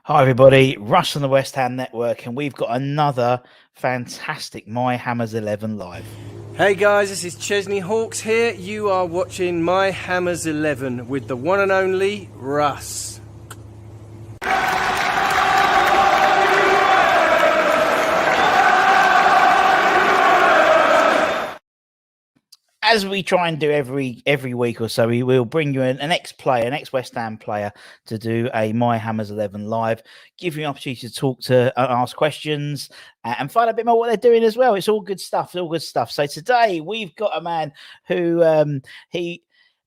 Hi everybody, Russ on the West Ham Network, and we've got another fantastic My Hammers 11 live. Hey guys, this is Chesney Hawks here. You are watching My Hammers 11 with the one and only Russ. As we try and do every week or so, we will bring you an ex-player, an ex-West Ham player, to do a My Hammers 11 live, give you an opportunity to talk to, ask questions, and find out a bit more what they're doing as well. It's all good stuff. It's all good stuff. So today we've got a man who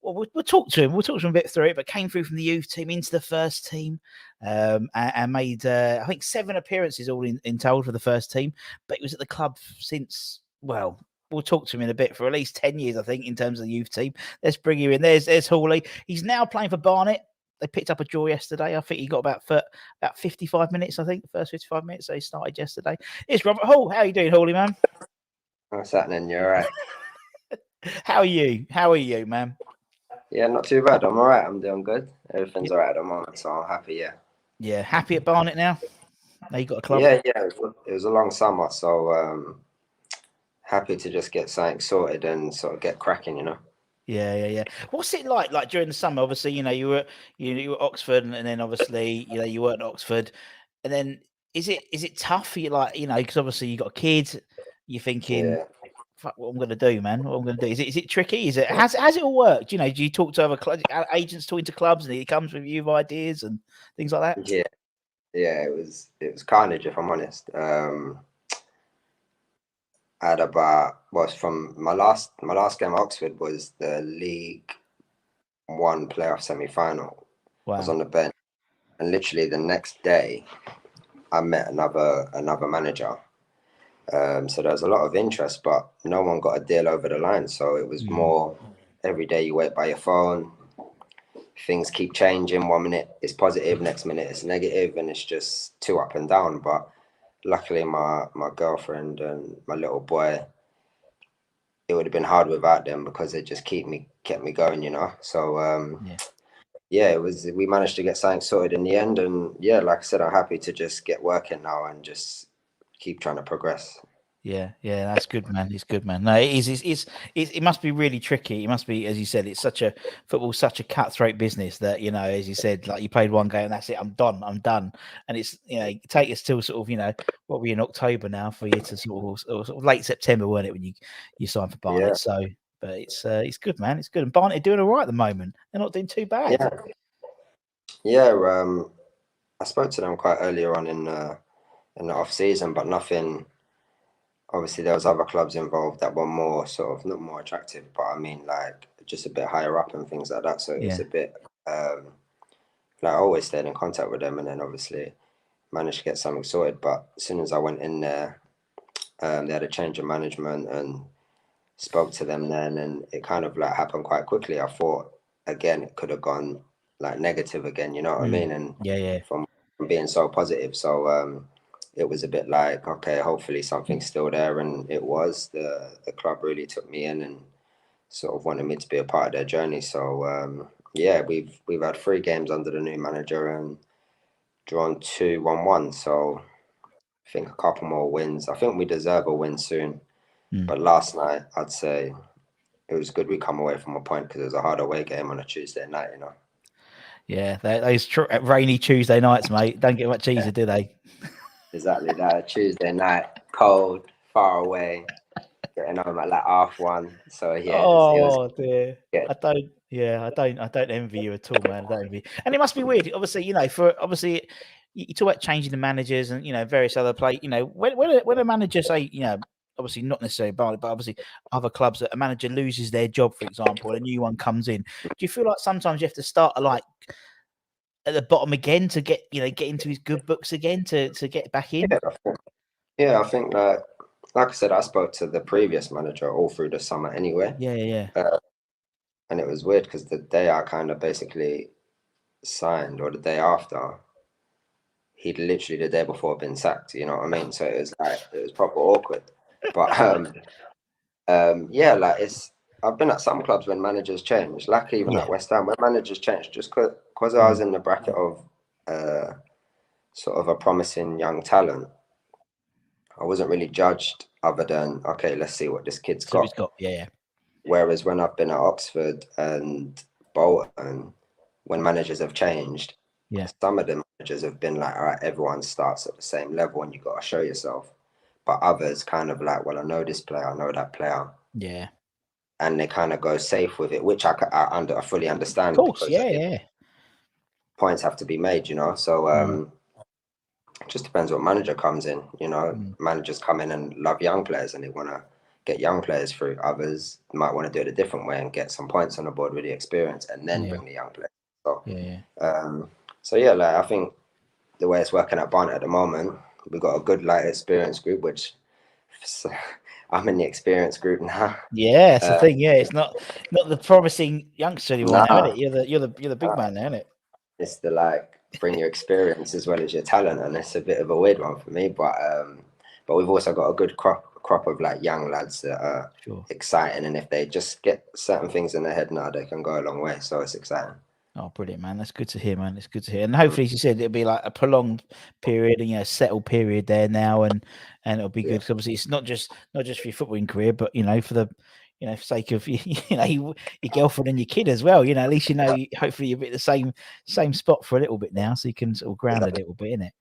we'll talk to him. We'll talk to him a bit through it, but came through from the youth team into the first team, and made I think 7 appearances all in total for the first team. But he was at the club since, well, we'll talk to him in a bit, for at least 10 years, I think, in terms of the youth team. Let's bring you in. There's Hawley. He's now playing for Barnet. They picked up a draw yesterday. I think he got about 55 minutes, I think, the first 55 minutes. So he started yesterday. It's Robert Hall. How are you doing, Hawley, man? What's happening? You all right? How are you? How are you, man? Yeah, not too bad. I'm all right. I'm doing good. Everything's all right at the moment, so I'm happy, yeah. Yeah, happy at Barnet now? Now you got a club? Yeah. It was a long summer, so happy to just get something sorted and sort of get cracking, you know? Yeah. What's it like during the summer? Obviously, you were at Oxford, and then obviously, you weren't at Oxford, and then is it tough for you, because obviously you got a kid, you're thinking, fuck, what I'm going to do, man? What I'm going to do? Is it tricky? Has it all worked? Do you talk to other agents, talking to clubs, and it comes with you ideas and things like that? Yeah. It was carnage, if I'm honest. I had from my last game at Oxford was the League One playoff semi-final. Wow. I was on the bench, and literally the next day, I met another manager. So there was a lot of interest, but no one got a deal over the line. So it was more every day you wait by your phone. Things keep changing. 1 minute it's positive, next minute it's negative, and it's just too up and down. But luckily, my girlfriend and my little boy, it would have been hard without them because they just kept me going, you know. So we managed to get something sorted in the end, and like I said, I'm happy to just get working now and just keep trying to progress. Yeah, that's good, man. It's good, man. No, it must be really tricky. It must be, as you said, football's such a cutthroat business that, as you said, like you played one game and that's it. I'm done. And it's, take us till sort of, what we're in October now for you to sort of late September, weren't it, when you signed for Barnet? Yeah. So, but it's good, man. It's good. And Barnet are doing all right at the moment. They're not doing too bad. Yeah. I spoke to them quite earlier on in the off season, but nothing. Obviously, there was other clubs involved that were more sort of not more attractive, but I mean, like just a bit higher up and things like that. So it was a bit like I always stayed in contact with them, and then obviously managed to get something sorted. But as soon as I went in there, they had a change of management and spoke to them then, and it kind of like happened quite quickly. I thought again it could have gone like negative again, you know what I mean? And from being so positive, so it was a bit like, okay, hopefully something's still there, and it was. The club really took me in and sort of wanted me to be a part of their journey. So we've had 3 games under the new manager and drawn 2-1-1. So I think a couple more wins. I think we deserve a win soon. But last night, I'd say it was good we come away from a point, because it was a hard away game on a Tuesday night, you know. Yeah, those rainy Tuesday nights, mate, don't get much easier, do they? Exactly that. Tuesday night, cold, far away, getting home at like 1:30. So it was dear. good. I don't envy you at all, man. I don't envy you. And it must be weird, obviously, you talk about changing the managers and various other when a manager say, obviously not necessarily Barnet, but obviously other clubs, that a manager loses their job, for example, and a new one comes in. Do you feel like sometimes you have to start at the bottom again to get into his good books again to get back in? I think like I said, I spoke to the previous manager all through the summer anyway. Yeah. And it was weird because the day I kind of basically signed, or the day after, he'd literally the day before been sacked, you know what I mean? So it was proper awkward. But I've been at some clubs when managers change, even at West Ham, when managers change, just because I was in the bracket of sort of a promising young talent, I wasn't really judged other than, okay, let's see what this kid's So he's got. got, yeah. Whereas when I've been at Oxford and Bolton, when managers have changed, Yeah. some of the managers have been like, all right, everyone starts at the same level and you've got to show yourself. But others kind of like, well, I know this player, I know that player. Yeah. And they kind of go safe with it, which I fully understand, Of course, because yeah. points have to be made, you know. So it just depends what manager comes in, you know. Managers come in and love young players and they want to get young players through. Others might want to do it a different way and get some points on the board with the experience and then bring the young players. So so yeah, like I think the way it's working at Barnet at the moment, we've got a good like experienced group, which I'm in the experienced group now. Yeah, it's the thing. Yeah, it's not the promising youngster anymore now, Nah. is it? You're the big man now, isn't it? It's the like bring your experience as well as your talent, and it's a bit of a weird one for me. But we've also got a good crop of like young lads that are exciting, and if they just get certain things in their head now, they can go a long way. So it's exciting. Oh, brilliant, man! That's good to hear, man. It's good to hear, and hopefully, as you said, it'll be like a prolonged period and settled period there now, and it'll be good. 'Cause obviously, it's not just for your footballing career, but for the for sake of your girlfriend and your kid as well. At least hopefully you're at the same spot for a little bit now, so you can sort of ground a little bit in it.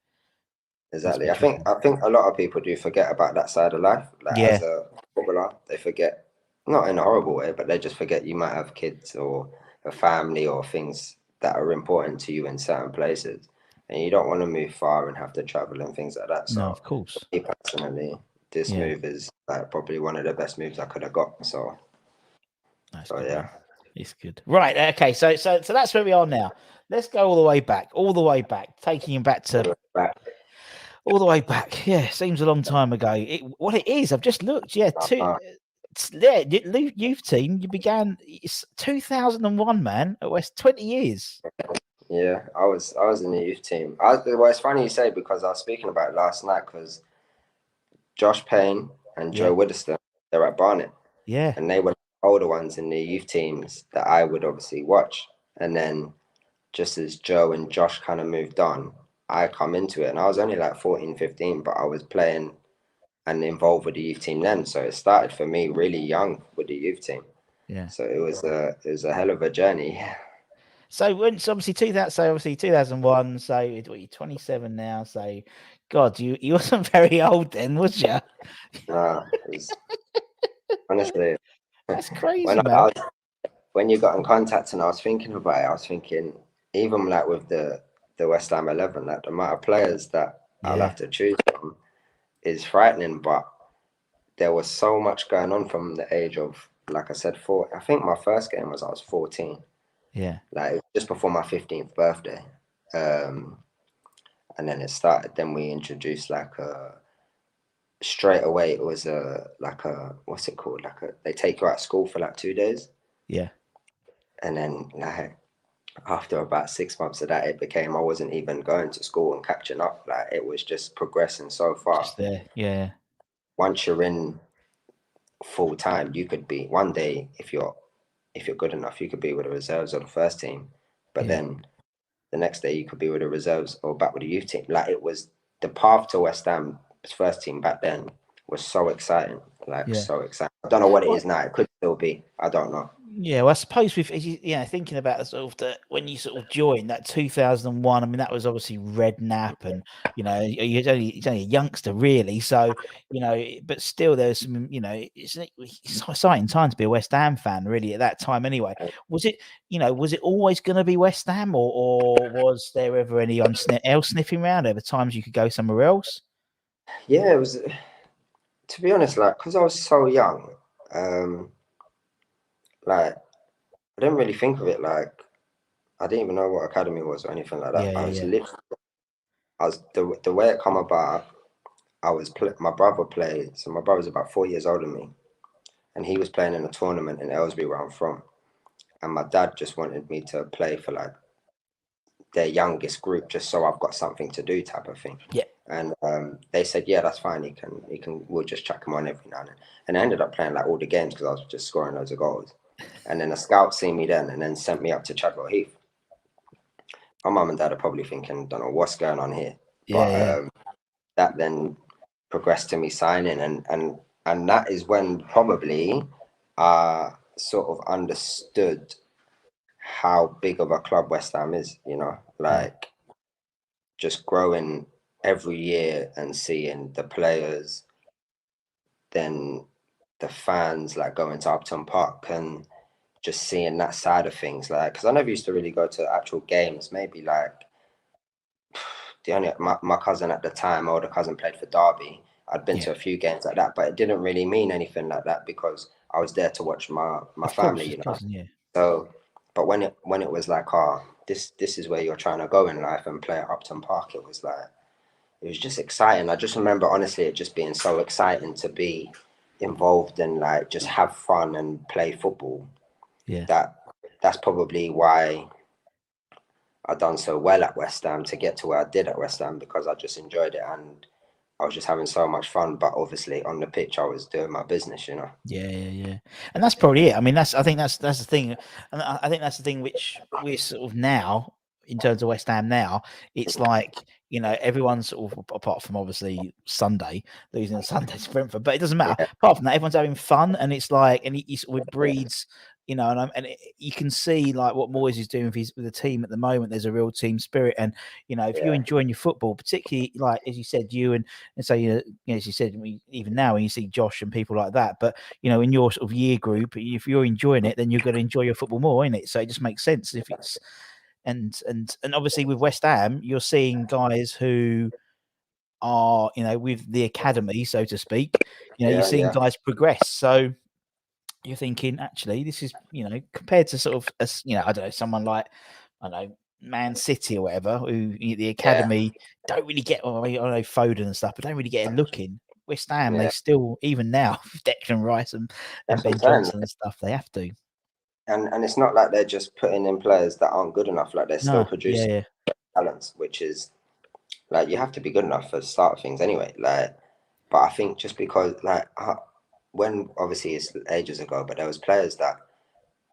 Exactly. I think a lot of people do forget about that side of life. Like as a footballer, they forget, not in a horrible way, but they just forget you might have kids or a family or things that are important to you in certain places, and you don't want to move far and have to travel and things like that. So, no, of course. me personally, this move is like probably one of the best moves I could have got. So, that's good, man. It's good. Right. Okay. So that's where we are now. Let's go all the way back, taking him back to. All the way back, yeah. Seems a long time ago. What it is, I've just looked. Yeah, youth team. You began. It's 2001, man. At West, 20 years. Yeah, I was in the youth team. Well, it's funny you say, because I was speaking about it last night, because Josh Payne and Joe Widdowson, they're at Barnet. Yeah, and they were older ones in the youth teams that I would obviously watch. And then just as Joe and Josh kind of moved on, I come into it, and I was only like 14, 15, but I was playing and involved with the youth team then. So it started for me really young with the youth team. Yeah. So it was a hell of a journey. So obviously 2001. So you're 27 now. So, God, you wasn't very old then, was you? Nah, honestly, that's crazy, man. When you got in contact and I was thinking about it, I was thinking, even like with the West Ham 11, like the amount of players that I'll have to choose from is frightening. But there was so much going on from the age of, like I said, I think my first game was I was 14. Yeah. Like just before my 15th birthday. And then it started, then we introduced straight away, it was what's it called? They take you out of school for like 2 days. Yeah. And then like after about 6 months of that, it became I wasn't even going to school and catching up. Like it was just progressing so far. Just there, yeah. Once you're in full time, you could be one day, if you're good enough, you could be with the reserves or the first team. But then the next day you could be with the reserves or back with the youth team. Like it was the path to West Ham's first team back then was so exciting. So exciting. I don't know what it is now. It could still be. I don't know. Yeah, well, I suppose with thinking about the sort of when you sort of joined that 2001. I mean, that was obviously Redknapp, and he's only a youngster really. So but still, there's some it's exciting time to be a West Ham fan really at that time. Anyway, was it always going to be West Ham, or was there ever anyone else sniffing around? Ever times you could go somewhere else? Yeah, it was. To be honest, like because I was so young. Like I didn't really think of it like I didn't even know what academy was or anything like that. I was the way it come about. My brother played. So my brother's about 4 years older than me, and he was playing in a tournament in Aylesbury where I'm from. And my dad just wanted me to play for like their youngest group, just so I've got something to do, type of thing. Yeah. And they said, yeah, that's fine. We'll just chuck him on every now and then. And I ended up playing like all the games because I was just scoring loads of goals. And then a scout seen me then and then sent me up to Chadwell Heath. My mum and dad are probably thinking, don't know what's going on here. But that then progressed to me signing, and that is when probably I sort of understood how big of a club West Ham is, like just growing every year and seeing the players, then the fans like going to Upton Park and just seeing that side of things. Like, because I never used to really go to actual games, maybe like my cousin at the time, older cousin, played for Derby. I'd been to a few games like that, but it didn't really mean anything like that because I was there to watch my family, Yeah. So, but when it was like, this is where you're trying to go in life and play at Upton Park, it was just exciting. I just remember honestly it just being so exciting to be involved and like just have fun and play football. Yeah. That's probably why I done so well at West Ham to get to where I did at West Ham, because I just enjoyed it and I was just having so much fun. But obviously on the pitch, I was doing my business, Yeah. And that's probably it. I mean, I think that's the thing, and I think that's the thing which we're sort of now in terms of West Ham now. It's like, everyone's sort of, apart from obviously Sunday losing on Sunday to Brentford, but it doesn't matter. Yeah. Apart from that, everyone's having fun, and it's like, and it sort of breeds. You can see like what Moyes is doing with the team at the moment. There's a real team spirit, and if you're enjoying your football, particularly like as you said, you and so as you said, even now when you see Josh and people like that, but in your sort of year group, if you're enjoying it, then you're going to enjoy your football more, innit? So it just makes sense if it's and obviously with West Ham, you're seeing guys who are with the academy, so to speak. You're seeing guys progress. So you're thinking, actually, this is, compared to sort of, I don't know, someone like, I don't know, Man City or whatever, who the academy don't really get, I know Foden and stuff, but don't really get a look in. West Ham, they still, even now, Declan Rice and Ben Johnson and stuff, they have to. And it's not like they're just putting in players that aren't good enough. Like they're still producing talents, which is like you have to be good enough for the start of things anyway. Like, but I think just because like when obviously it's ages ago, but there was players that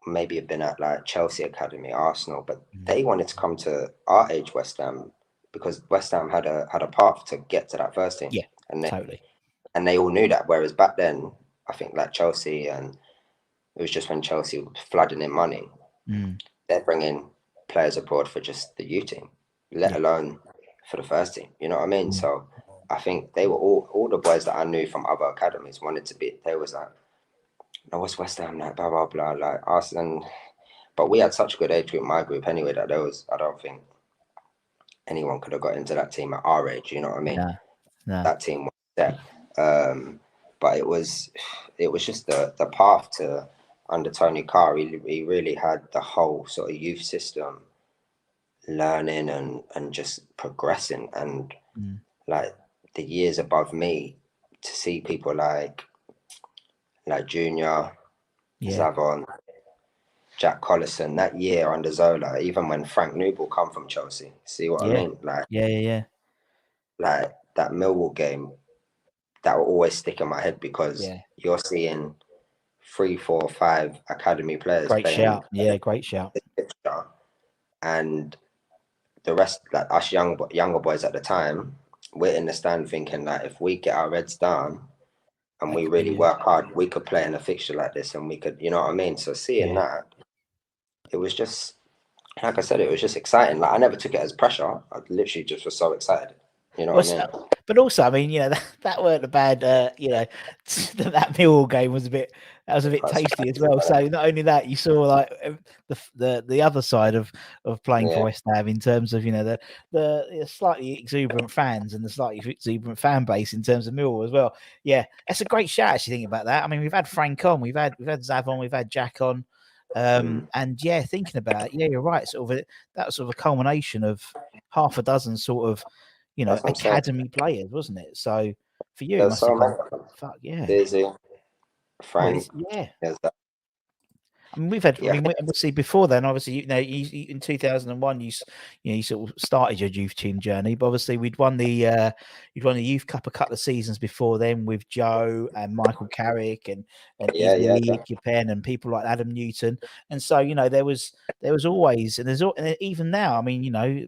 maybe have been at like Chelsea academy, Arsenal, but they wanted to come to our age West Ham because West Ham had a path to get to that first team. Yeah, and totally. And they all knew that. Whereas back then, I think like Chelsea, and it was just when Chelsea was flooding in money, they're bringing players abroad for just the U team, let alone for the first team. You know what I mean? So I think they were all the boys that I knew from other academies wanted to be. They was like, no, what's West Ham like? Blah blah blah. Like us, and but we had such a good age group, my group anyway, that I don't think anyone could have got into that team at our age. You know what I mean? No. That team was set. But it was just the path to under Tony Carr. He really had the whole sort of youth system learning and just progressing, and like the years above me to see people like Junior, Zavon, Jack Collison that year under Zola, even when Frank Noble come from Chelsea. See what I mean? Like like that Millwall game, that will always stick in my head because you're seeing 3, 4, 5 academy players Great playing. shout. Yeah, great shout. And the rest, like us younger boys at the time, we're in the stand thinking that if we get our heads down and we really work hard, we could play in a fixture like this, and we could, you know what I mean? So seeing that, it was just, like I said, it was just exciting. Like I never took it as pressure. I literally just was so excited. You know what I mean? But also, I mean, that weren't a bad, that Millwall game was a bit tasty as well. So not only that, you saw like the other side of playing for West Ham in terms of the slightly exuberant fans and the slightly exuberant fan base in terms of Millwall as well. Yeah, that's a great shout. Actually, thinking about that, I mean, we've had Frank on, we've had Zav on, we've had Jack on, and thinking about it, you're right. Sort of that was sort of a culmination of half a dozen sort of academy players, wasn't it? So for you, it must have gone, fuck yeah. Dizzy, Frank, I mean, we've had. Yeah. I mean, obviously before then, obviously, in 2001, you sort of started your youth team journey. But obviously, you'd won the Youth Cup a couple of seasons before then with Joe and Michael Carrick and Izzy Kippen and people like Adam Newton. And so there was always, and even now. I mean,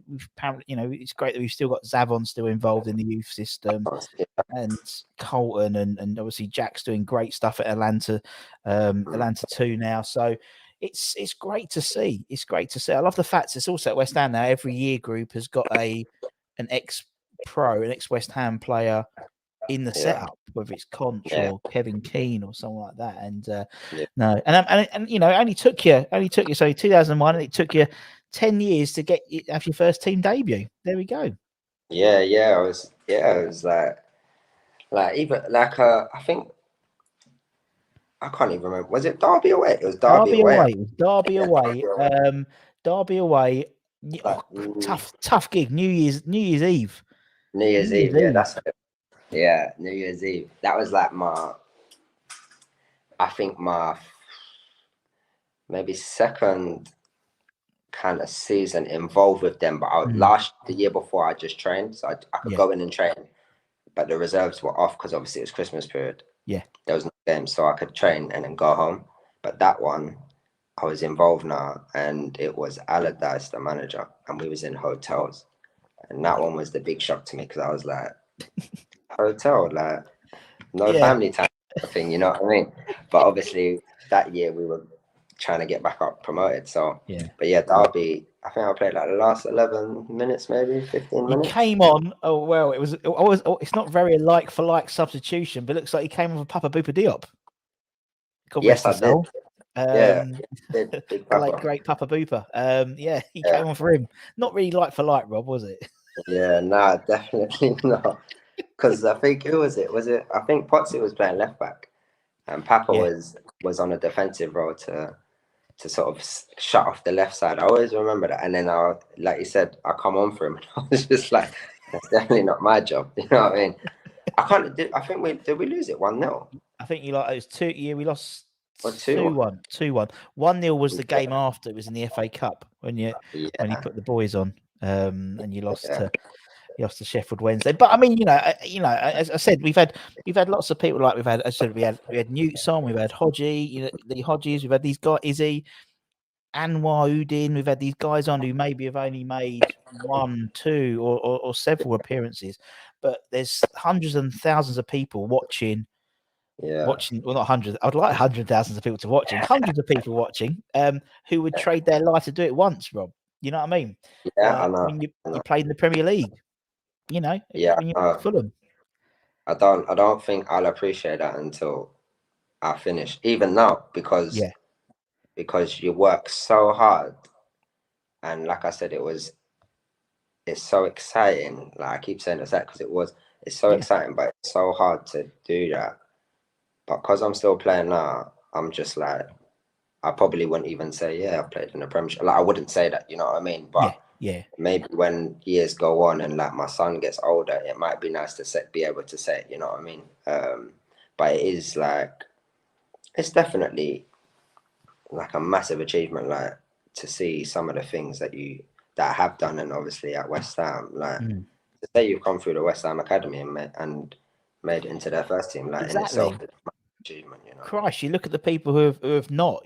we've apparently, it's great that we've still got Zavon still involved in the youth system. And Colton and obviously Jack's doing great stuff at Atlanta 2 now. So it's great to see. It's great to see. I love the fact it's also at West Ham now. Every year group has got an ex-West Ham player in the setup, whether it's Conch or Kevin Keane or someone like that. And no, and it only took you so 2001, and it took you 10 years to have your first team debut. There we go. It was like even like I think I can't even remember. Was it Derby away? It was Derby away. It was Derby away. Derby away. Tough gig. New Year's Eve. New Year's Eve. Yeah, that's it. Yeah, New Year's Eve. That was like my maybe second kind of season involved with them. But the year before I just trained, so I could go in and train, but the reserves were off because obviously it was Christmas period. Yeah, there was no game, so I could train and then go home. But that one, I was involved now, and it was Allardyce, the manager, and we was in hotels, and that one was the big shock to me because I was like, hotel, like no family time thing, you know what I mean? But obviously that year we were trying to get back up promoted. So but Derby, I think I played like the last 11 minutes, maybe 15 minutes. He came on. Oh well, it's not very like for like substitution, but it looks like he came on for Papa Boupa Diop. Yes, I did. Great Papa Booper. He came on for him. Not really like for like, Rob, was it? Yeah, nah, definitely not. Because I think was it? I think Potsy was playing left back, and Papa was on a defensive role to sort of shut off the left side. I always remember that. And then like you said, I come on for him, and I was just like, that's definitely not my job. You know what I mean? Did we lose it 1-0? I think it was 2. Yeah, we lost 2-1. 1-0 was the game after. It was in the FA Cup when you put the boys on, and you lost to Sheffield Wednesday. But I mean, as I said, we've had lots of people. Like we had Newt on, we've had Hodgie, the Hodges, we've had these guys, Izzy, Anwar Udin. We've had these guys on who maybe have only made 1, 2, or several appearances, but there's hundreds and thousands of people watching. Well, not hundreds. I'd like 100,000 of people to watching. Hundreds of people watching, who would trade their life to do it once, Rob. You know what I mean? Yeah, I know. When you played in the Premier League, when you're Fulham. I don't think I'll appreciate that until I finish. Even now, because you work so hard, and like I said, it's so exciting. Like I keep saying that because it's so exciting, but it's so hard to do that. But because I'm still playing now, I'm just like, I probably wouldn't even say, I've played in the Premiership. Like I wouldn't say that, you know what I mean? But maybe when years go on and like my son gets older, it might be nice to be able to say it, you know what I mean? But it is like, it's definitely like a massive achievement, like to see some of the things that I have done, and obviously at West Ham, like to say you've come through the West Ham Academy and made it into their first team, like in itself, it's an achievement, Christ, you look at the people who have not,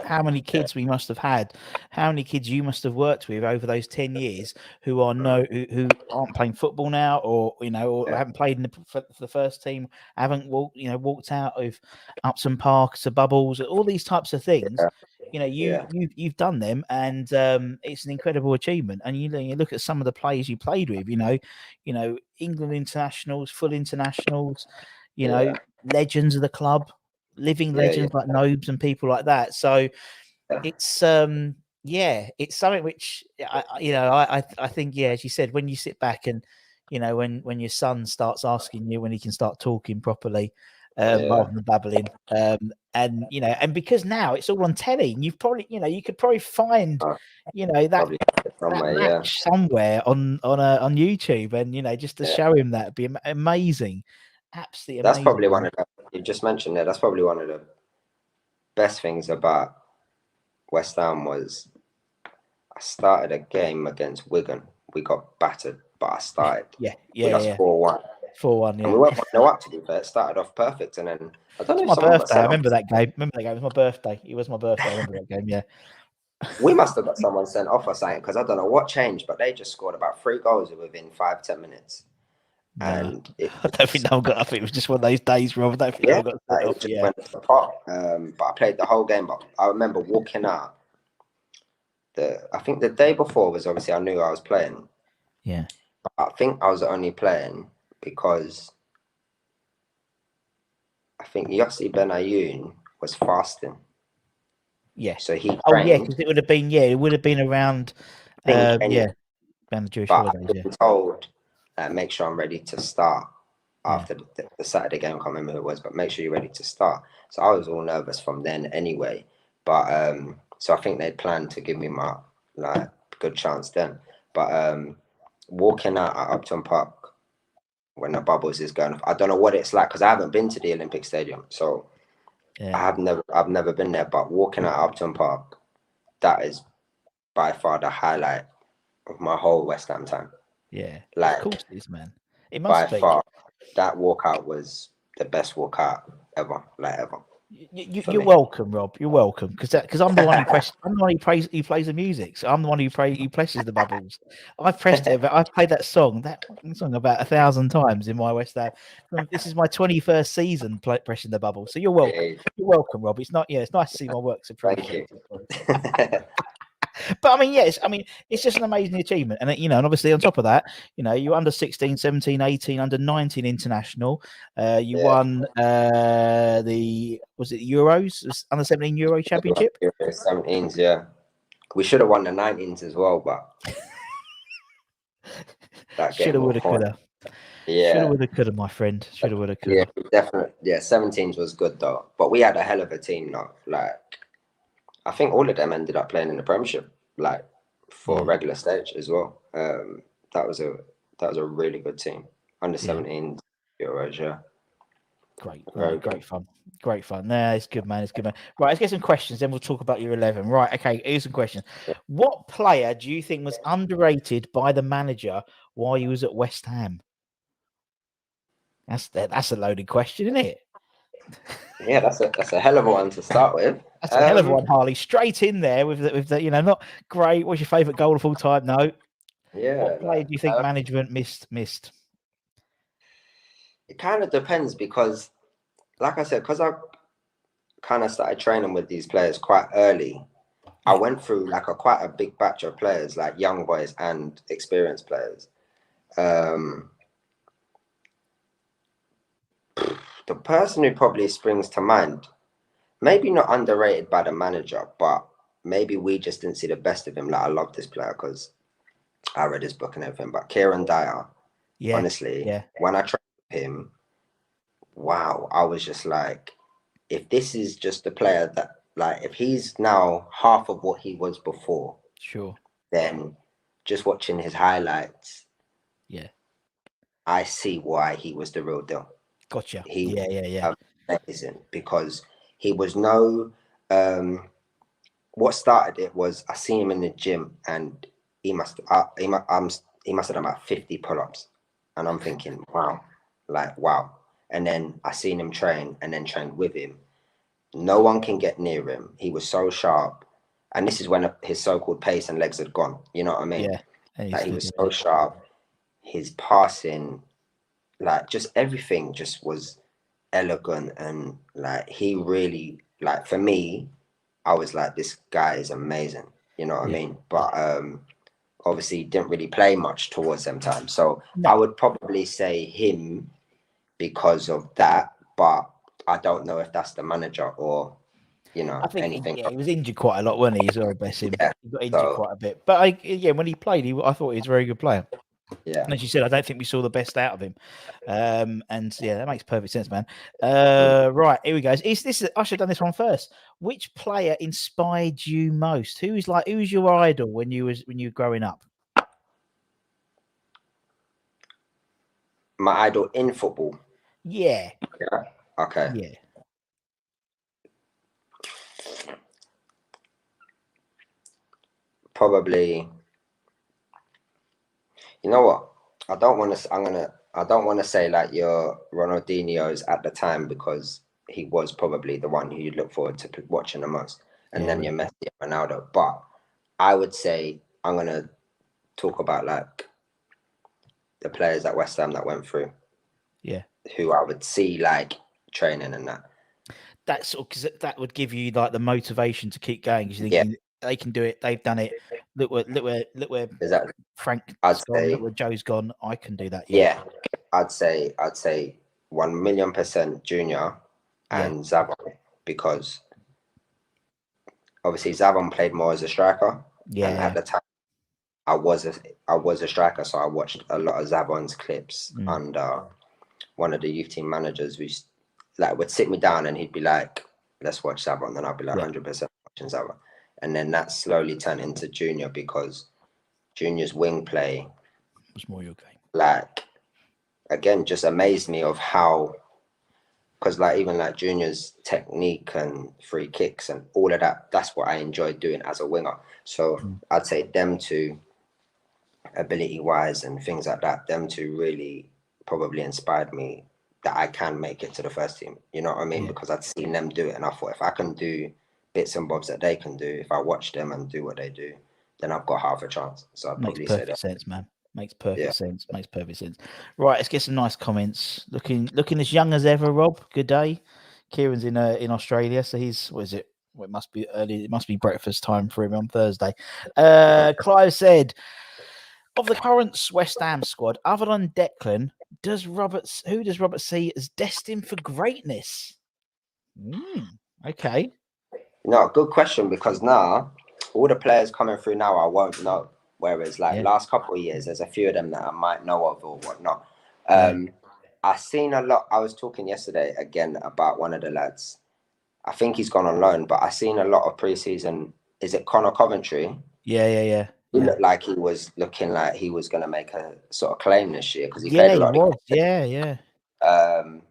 how many kids we must have had, how many kids you must have worked with over those 10 years who who aren't playing football now, or haven't played for the first team, haven't walked out of Upton Park to Bubbles, all these types of things. You've done them, and it's an incredible achievement. And you look at some of the players you played with, England internationals, full internationals, legends of the club, living legends like Nobes and people like that. So it's it's something which I think, as you said, when you sit back and when your son starts asking you when he can start talking properly, rather than babbling, and because now it's all on telly, and you've probably you could probably find that match somewhere on YouTube, and just to show him that, be amazing. Absolutely amazing. That's probably one of the, you just mentioned there, that's probably one of the best things about West Ham was, I started a game against Wigan. We got battered, but I started. Yeah. We lost 4-1. 4-1, yeah. And we went 1-0 up, to be fair. It started off perfect. And then, I don't know It's if my someone got birthday. I sent remember off. that game. It was my birthday. It was my birthday. I remember that game, yeah. We must have got someone sent off or something, because I don't know what changed, but they just scored about 3 goals within 5-10 minutes. No, And I don't think no one got. I think it was just one of those days, Rob. I don't think no one got sent it off. just Yeah, went to pot. But I played the whole game. But I remember walking out. I think the day before was obviously I knew I was playing. yeah. But I think I was only playing because I think Yossi Benayoun was fasting. Yeah. So he trained. Oh yeah, because it would have been around. Around the Jewish but holidays. I've been told make sure I'm ready to start after the Saturday game. I can't remember who it was, but make sure you're ready to start. So I was all nervous from then anyway. But so I think they'd planned to give me my good chance then. But walking out at Upton Park when the bubbles is going off, I don't know what it's like because I haven't been to the Olympic Stadium, so I've never been there. But walking out at Upton Park, that is by far the highlight of my whole West Ham time. Yeah, like of course it is, man. It must by be. far, that walkout was the best walkout ever, ever. You're welcome, Rob. You're welcome, because I'm the one who I'm the one who plays the music. So I'm the one who presses the bubbles. I've pressed it. I've played that song about 1,000 times in my West Ham. This is my 21st season pressing the bubble. So you're welcome. Yeah. You're welcome, Rob. It's nice to see my work's appreciated. Thank you. But it's just an amazing achievement. And, and obviously on top of that, you're under 16, 17, 18, under 19 international. You won was it Euros, under 17 Euro Championship? 17s, yeah. We should have won the 19s as well, but that shoulda, woulda, coulda. Yeah. Shoulda, woulda, coulda, my friend. Shoulda, woulda, coulda. Yeah, definitely. Yeah, 17s was good though. But we had a hell of a team though. I think all of them ended up playing in the Premiership, for a regular stage as well. That was a really good team. Under 17 Euros, yeah. Great fun. Nah, it's good, man. Right, let's get some questions, then we'll talk about your 11. Right, okay, here's some questions. What player do you think was underrated by the manager while he was at West Ham? That's a loaded question, isn't it? Yeah, that's a hell of a one to start with. That's a hell of a one, Harley. Straight in there with the not great. What's your favourite goal of all time? No. Yeah. What player do you think management missed? It kind of depends because, like I said, because I kind of started training with these players quite early. I went through quite a big batch of players, like young boys and experienced players. The person who probably springs to mind, maybe not underrated by the manager, but maybe we just didn't see the best of him. I love this player because I read his book and everything. But Kieran Dyer, honestly, when I trained with him, wow, I was just like, if this is just a player that, if he's now half of what he was before, sure, then just watching his highlights, I see why he was the real deal. Gotcha. He was amazing because he was no. What started it was I see him in the gym and he must have done about 50 pull-ups, and I'm thinking, wow. And then I seen him train and then trained with him. No one can get near him. He was so sharp, and this is when his so-called pace and legs had gone. You know what I mean? Yeah. He was so sharp. His passing, just everything, just was elegant, and he really, for me, I was like, this guy is amazing. You know what I mean? But obviously, didn't really play much towards them times. So I would probably say him because of that, but I don't know if that's the manager or, I think anything. he was injured quite a lot, wasn't he? As well, bless him. Yeah, he got injured quite a bit. But when he played, I thought he was a very good player. Yeah. And as you said, I don't think we saw the best out of him. That makes perfect sense, man. Right, here we go. I should have done this one first. Which player inspired you most? Who was your idol when you were growing up? My idol in football. Yeah. Yeah. Okay. Yeah. probably, you know what? I don't want to say like your Ronaldinho's at the time, because he was probably the one who you'd look forward to watching the most, and then your Messi and Ronaldo. But I would say I'm gonna talk about like the players at West Ham that went through, who I would see like training and that. That's because that would give you like the motivation to keep going. Because you think they can do it, they've done it. Look where Exactly. Frank's I'd gone. say, Look where Joe's gone. I can do that. Yeah, I'd say 1,000,000% Junior and Zavon, because obviously Zavon played more as a striker, and at the time I was a striker, so I watched a lot of Zavon's clips under one of the youth team managers who like would sit me down and he'd be like, "Let's watch Zavon," and I'd be like 100% watching Zavon, and then that slowly turned into Junior, because Junior's wing play was more your game. Like, again, just amazed me of how, because like even like Junior's technique and free kicks and all of that, that's what I enjoyed doing as a winger. So I'd say them two, ability wise and things like that, them two really probably inspired me that I can make it to the first team. You know what I mean? Because I'd seen them do it, and I thought if I can do bits and bobs that they can do, if I watch them and do what they do, then I've got half a chance. So I'd probably say that. Makes perfect sense, man. Makes perfect sense. Makes perfect sense. Right, let's get some nice comments. Looking as young as ever, Rob. Good day. Kieran's in Australia, so he's what is it? Well, it must be early. It must be breakfast time for him on Thursday. Clive said, of the current West Ham squad, other than Declan, who does Robert see as destined for greatness? Okay. No, good question, because now all the players coming through now I won't know. Whereas like last couple of years, there's a few of them that I might know of or whatnot. I seen a lot. I was talking yesterday again about one of the lads. I think he's gone on loan, but I seen a lot of preseason. Is it Connor Coventry? Yeah. He looked like he was looking like he was going to make a sort of claim this year, because he played a lot. Yeah. And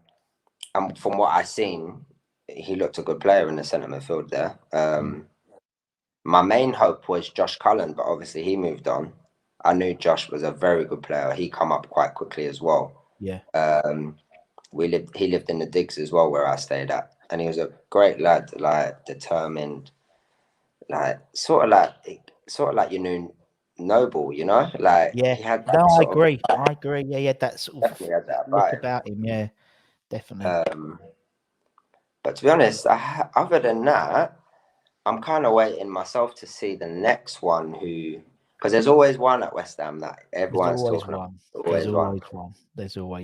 from what I seen, he looked a good player in the centre midfield there. My main hope was Josh Cullen, but obviously he moved on. I knew Josh was a very good player. He come up quite quickly as well. Yeah. He lived in the digs as well where I stayed at, and he was a great lad, like determined, like sort of like you knew Noble, you know, like he had that. No, I agree. Of, I agree. Yeah, that sort of definitely had that look about him. Yeah, definitely. But to be honest, other than that, I'm kind of waiting myself to see the next one because there's always one at West Ham that everyone's talking about. There's always one.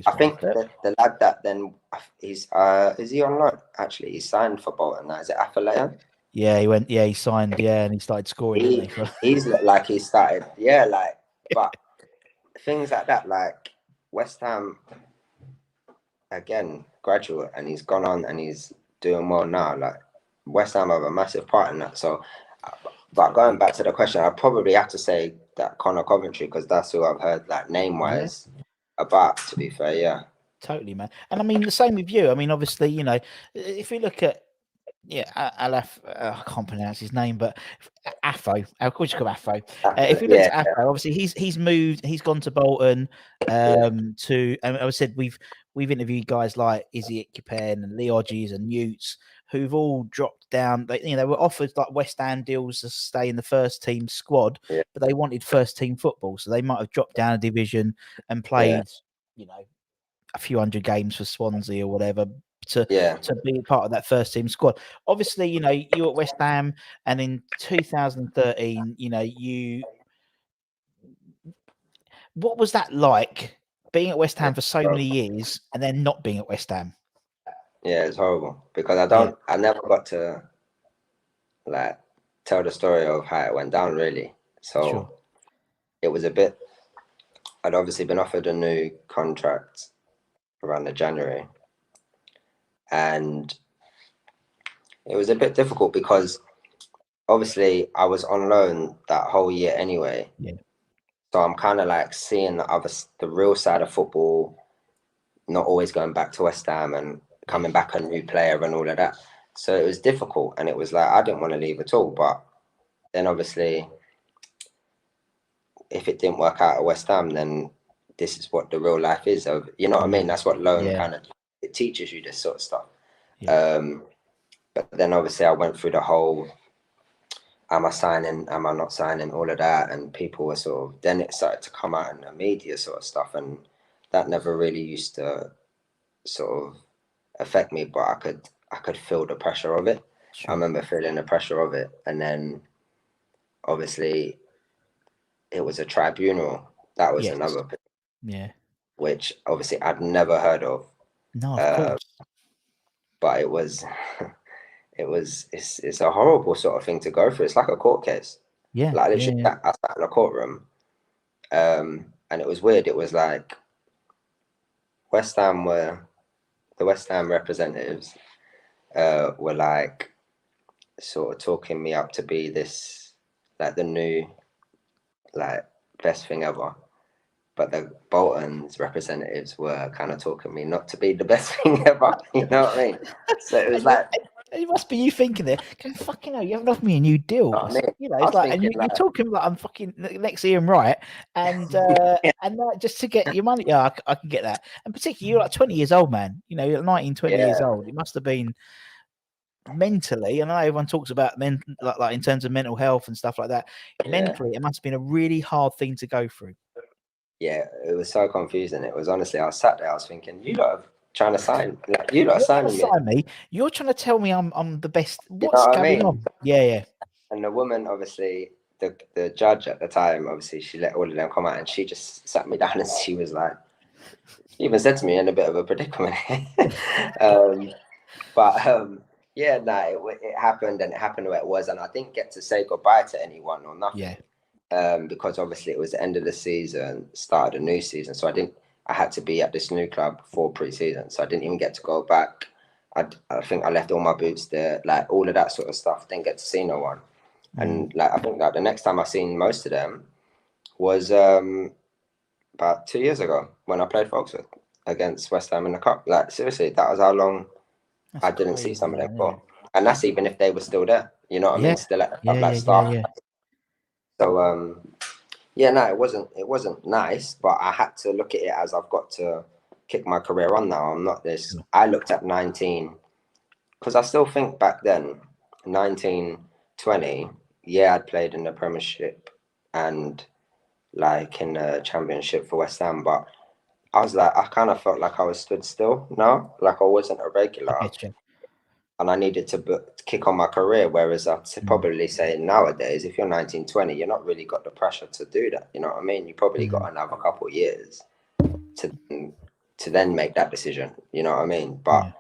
I think the lad that then is he on loan? Actually, he signed for Bolton now. Is it Afolayan? Yeah, he went. Yeah, he signed. Yeah, and he started scoring. He's looked like he started. Yeah, like, but things like that, like West Ham, again, graduate, and he's gone on and he's doing well now. Like West Ham have a massive part in that. So, but going back to the question, I probably have to say that Connor Coventry, because that's who I've heard like name wise about. To be fair, yeah, totally, man. And I mean the same with you. I mean, obviously, you know, if we look at Alaf, I can't pronounce his name, but Afo. Of course, you call Afo. If we look at Afo, obviously he's moved. He's gone to Bolton. And I said we've interviewed guys like Izzy Ickpen and Lee Hodges and Newts, who've all dropped down. They were offered like West Ham deals to stay in the first team squad, but they wanted first team football, so they might have dropped down a division and played, a few hundred games for Swansea or whatever to be part of that first team squad. Obviously, you at West Ham, and in 2013, what was that like being at West Ham for so many years and then not being at West Ham? Yeah, it's horrible because I never got to like tell the story of how it went down really. So it was a bit. I'd obviously been offered a new contract around the January, and it was a bit difficult because obviously I was on loan that whole year anyway. Yeah. So I'm kind of like seeing the real side of football, not always going back to West Ham and coming back a new player and all of that. So it was difficult, and it was like I didn't want to leave at all. But then obviously if it didn't work out at West Ham, then this is what the real life is. Of, you know what I mean? That's what loan kind of, it teaches you this sort of stuff. But then obviously I went through the whole, am I signing, am I not signing, all of that, and people were sort of, then it started to come out in the media sort of stuff, and that never really used to sort of affect me, but I could feel the pressure of it. I remember feeling the pressure of it, and then obviously it was a tribunal. That was another thing, which obviously I'd never heard of. No, of course. But it was it's a horrible sort of thing to go through. It's like a court case. Yeah. Like literally I sat in a courtroom, and it was weird. It was like the West Ham representatives were like sort of talking me up to be this, like the new, like best thing ever. But the Bolton's representatives were kind of talking me not to be the best thing ever. You know what I mean? So it was like, it must be you thinking there, going, fucking hell, you haven't offered me a new deal. You know, it's like, and you're talking like I'm fucking next Ian Wright, and and just to get your money. Yeah, I can get that. And particularly, you're like 20 years old, man. You know, you're 19, 20 years old. It must have been mentally, and I know everyone talks about like in terms of mental health and stuff like that. Mentally, it must have been a really hard thing to go through. Yeah, it was so confusing. It was honestly, I was sat there, I was thinking, you lot are trying to sign, like, you lot are signing me. You're trying to tell me I'm the best. What's what going on? Yeah. And the woman, obviously, the judge at the time, obviously, she let all of them come out, and she just sat me down, and she was like, she even said to me, in a bit of a predicament. Yeah, no, it happened, and it happened the way it was, and I didn't get to say goodbye to anyone or nothing. Yeah. Because obviously it was the end of the season, start of the new season. So I had to be at this new club for pre-season. So I didn't even get to go back. I think I left all my boots there, like all of that sort of stuff. Didn't get to see no one. And like, I think that the next time I seen most of them was about 2 years ago when I played Folkestone against West Ham in the cup. Like seriously, that was how long I didn't see some of them for. And that's even if they were still there. You know what I mean? Still at the club, staff. So no, it wasn't nice, but I had to look at it as I've got to kick my career on now. I'm not this. I looked at 19 because I still think back then, 19, 20. Yeah, I'd played in the Premiership and like in the Championship for West Ham, but I was like, I kind of felt like I was stood still. No, like I wasn't a regular. And I needed to kick on my career. Whereas I'd probably say nowadays, if you're 19, 20, you're not really got the pressure to do that. You know what I mean? You probably got another couple of years to then make that decision. You know what I mean? But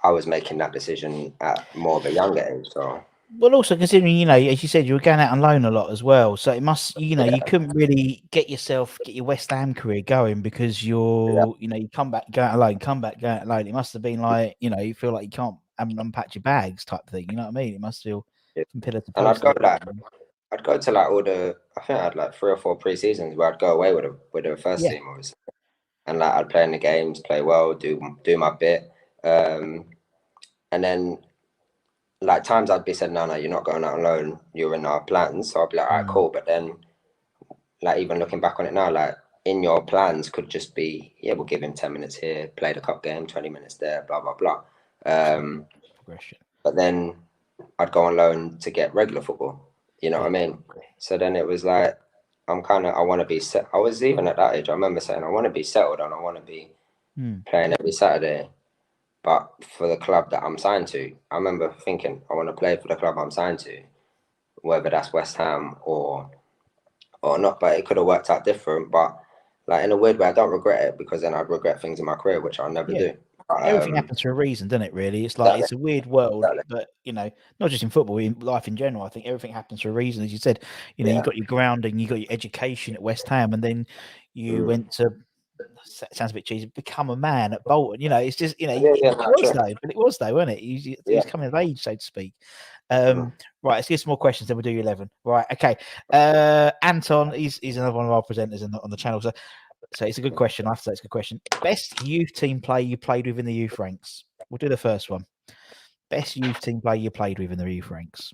I was making that decision at more of a younger age. So. Well, also considering, you know, as you said, you were going out on loan a lot as well. So it must, you know, you couldn't really get your West Ham career going because you know, you come back, go out on loan, come back, go out on loan. It must have been like, you know, you feel like you can't unpack your bags type thing. You know what I mean? It must feel from pillar to post. And I'd go to like I think I had like 3 or 4 pre-seasons where I'd go away with the first team, obviously. And like I'd play in the games, play well, do my bit. And then like times I'd be said, no, you're not going out on loan, you're in our plans. So I'd be like, all right, cool. But then like even looking back on it now, like in your plans could just be, we'll give him 10 minutes here, play the cup game, 20 minutes there, blah, blah, blah. Progression. But then I'd go on loan to get regular football. You know what I mean? So then it was like, I want to be set. I was even at that age, I remember saying, I want to be settled and I want to be playing every Saturday. But for the club that I'm signed to, I remember thinking, I want to play for the club I'm signed to, whether that's West Ham or not. But it could have worked out different. But like in a weird way, I don't regret it because then I'd regret things in my career, which I'll never do. Everything happens for a reason, doesn't it? Really, it's like it's a weird world, but you know, not just in football, in life in general. I think everything happens for a reason, as you said. You know, you got your grounding, you got your education at West Ham, and then you went to. Sounds a bit cheesy. Become a man at Bolton. You know, it's just it was though, wasn't it? He was coming of age, so to speak. Right, let's get some more questions. Then we'll do 11. Right, okay. Anton, he's another one of our presenters on the channel. So it's a good question. I have to say it's a good question. Best youth team player you played with in the youth ranks. We'll do the first one. Best youth team player you played with in the youth ranks.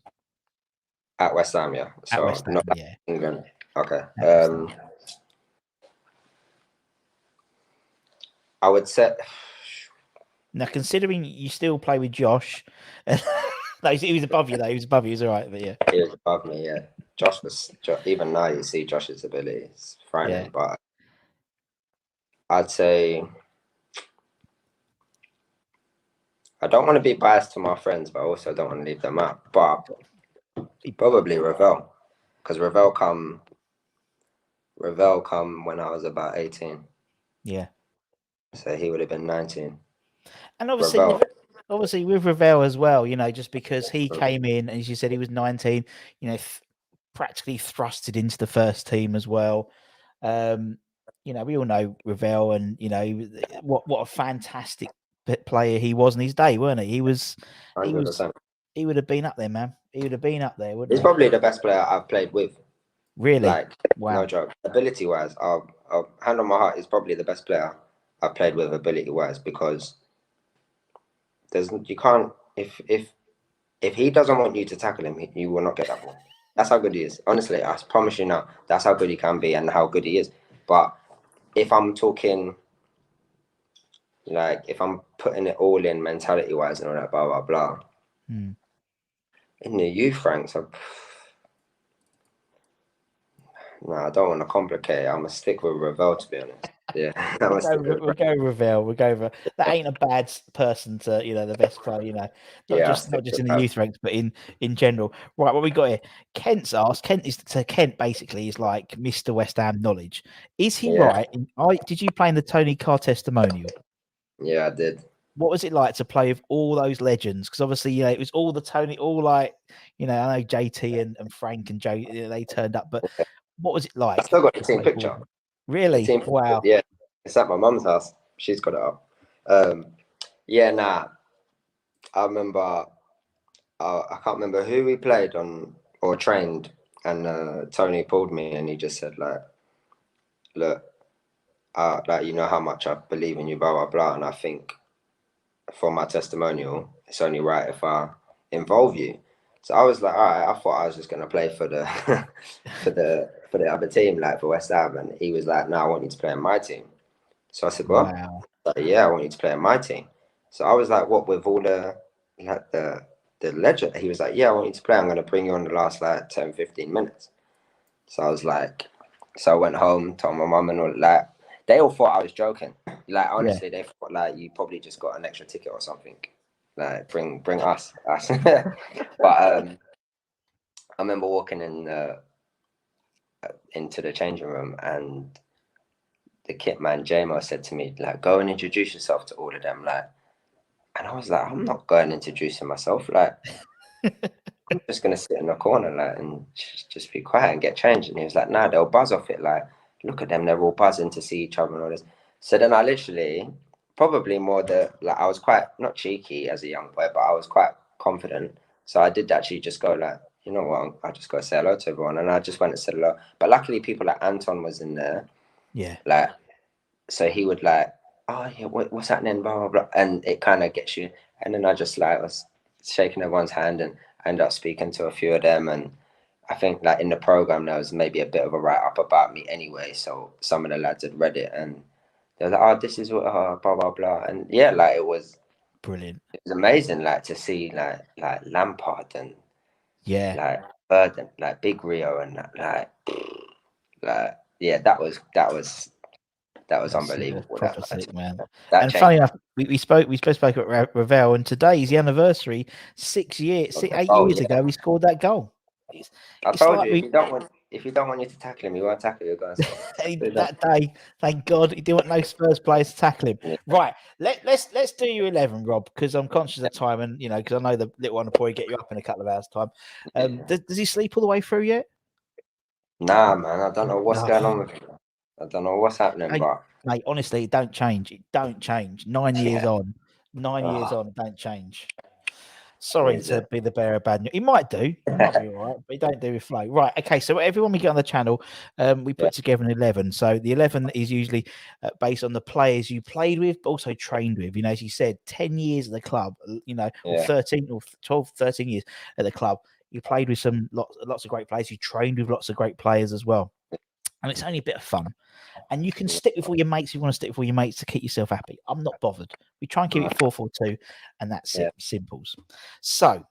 At West Ham, yeah. So at West Ham, not England. Okay. Out of state. I would say. Now, considering you still play with Josh, no, he was above you though. He was above you. He was all right, but yeah. He was above me, yeah. Josh was even now you see Josh's ability. It's frightening, Yeah. but I'd say I don't want to be biased to my friends, but I also don't want to leave them out. But probably Ravel, because Ravel come when I was about 18. Yeah. So he would have been 19. And obviously with Ravel as well, you know, just because he came in, and as you said, he was 19, you know, practically thrusted into the first team as well. You know, we all know Ravel, and you know what a fantastic player he was in his day, weren't he? He was 100%. he would have been up there, man. He would have been up there, wouldn't He's he? probably the best player I've played with. Really? Like, Wow. no joke. Ability wise, I'll hand on my heart, he's probably the best player I've played with ability wise, because you can't if he doesn't want you to tackle him, you will not get that ball. That's how good he is. Honestly, I promise you now, that's how good he can be and how good he is. But if I'm talking, like, if I'm putting it all in mentality wise and all that, blah, blah, blah, in the youth ranks, no, I don't want to complicate it. I'm going to stick with Ravel, to be honest. Yeah, We'll go Ravel. We'll go over. That ain't a bad person to, you know, the best player, you know, not just in the youth ranks, but in general. Right, what we got here? Kent's asked. Kent basically is like Mr. West Ham knowledge. Is he right? Did you play in the Tony Carr testimonial? Yeah, I did. What was it like to play with all those legends? Because obviously, you know, it was all the Tony, all like, you know, I know JT and Frank and Joe, you know, they turned up, but what was it like? I still got the team picture. Really? Wow. Yeah, it's at my mum's house. She's got it up. Yeah, nah. I remember. I can't remember who we played on or trained, and Tony pulled me and he just said, like, look, like, you know how much I believe in you, blah blah blah, and I think for my testimonial, it's only right if I involve you. So I was like, all right. I thought I was just gonna play for the for the other team, like for West Ham, and he was like, no, I want you to play in my team. So I said, well, yeah, I want you to play in my team. So I was like, what, with all the legend? He was like, yeah, I want you to play. I'm going to bring you on the last like 10, 15 minutes. So I was like, so I went home, told my mum and all that. They all thought I was joking. Like, honestly, they thought like you probably just got an extra ticket or something. Like, bring us. But I remember walking into the changing room, and the kit man JMO said to me, like, go and introduce yourself to all of them, like. And I was like, I'm not going introducing myself, like. I'm just gonna sit in the corner, like, and just be quiet and get changed. And he was like, nah, they'll buzz off it. Like, look at them, they're all buzzing to see each other and all this. So then I literally, probably more like, I was quite not cheeky as a young boy, but I was quite confident. So I did actually just go like, you know what, I'll just go say hello to everyone. And I just went and said hello. But luckily people like Anton was in there. Yeah. Like, so he would like, oh yeah, what's happening, blah blah blah, and it kind of gets you. And then I just like was shaking everyone's hand, and I ended up speaking to a few of them. And I think like in the program there was maybe a bit of a write up about me anyway. So some of the lads had read it, and they were like, oh, this is what blah blah blah. And yeah, like, it was brilliant. It was amazing, like, to see like Lampard and like Bird and like Big Rio and like yeah, that was unbelievable. Proper sick, man. And funny enough, we spoke about Ravel, and today's the anniversary. 8 years ago, he scored that goal. I told you, if you don't want you to tackle him, you won't tackle you guys. That day, thank God, he didn't want no Spurs players to tackle him. Yeah. Right, let's do you 11, Rob, because I'm conscious of time, and you know, because I know the little one will probably get you up in a couple of hours' time. Does he sleep all the way through yet? Nah, man, I don't know what's going on with him. I don't know what's happening, but mate, honestly, it don't change. It don't change. 9 years on, 9 years on, it don't change. Sorry to be the bearer of bad news. He might do. He might be all right, but he don't do with flow. Right. Okay. So everyone we get on the channel, we put together an 11. So the 11 is usually based on the players you played with, but also trained with. You know, as you said, 10 years at the club, you know, or 13 or 12, 13 years at the club. You played with lots of great players. You trained with lots of great players as well. and it's only a bit of fun. And you can stick with all your mates if you want to stick with all your mates to keep yourself happy. I'm not bothered. We try and keep it 4-4-2, and that's it. Simples. So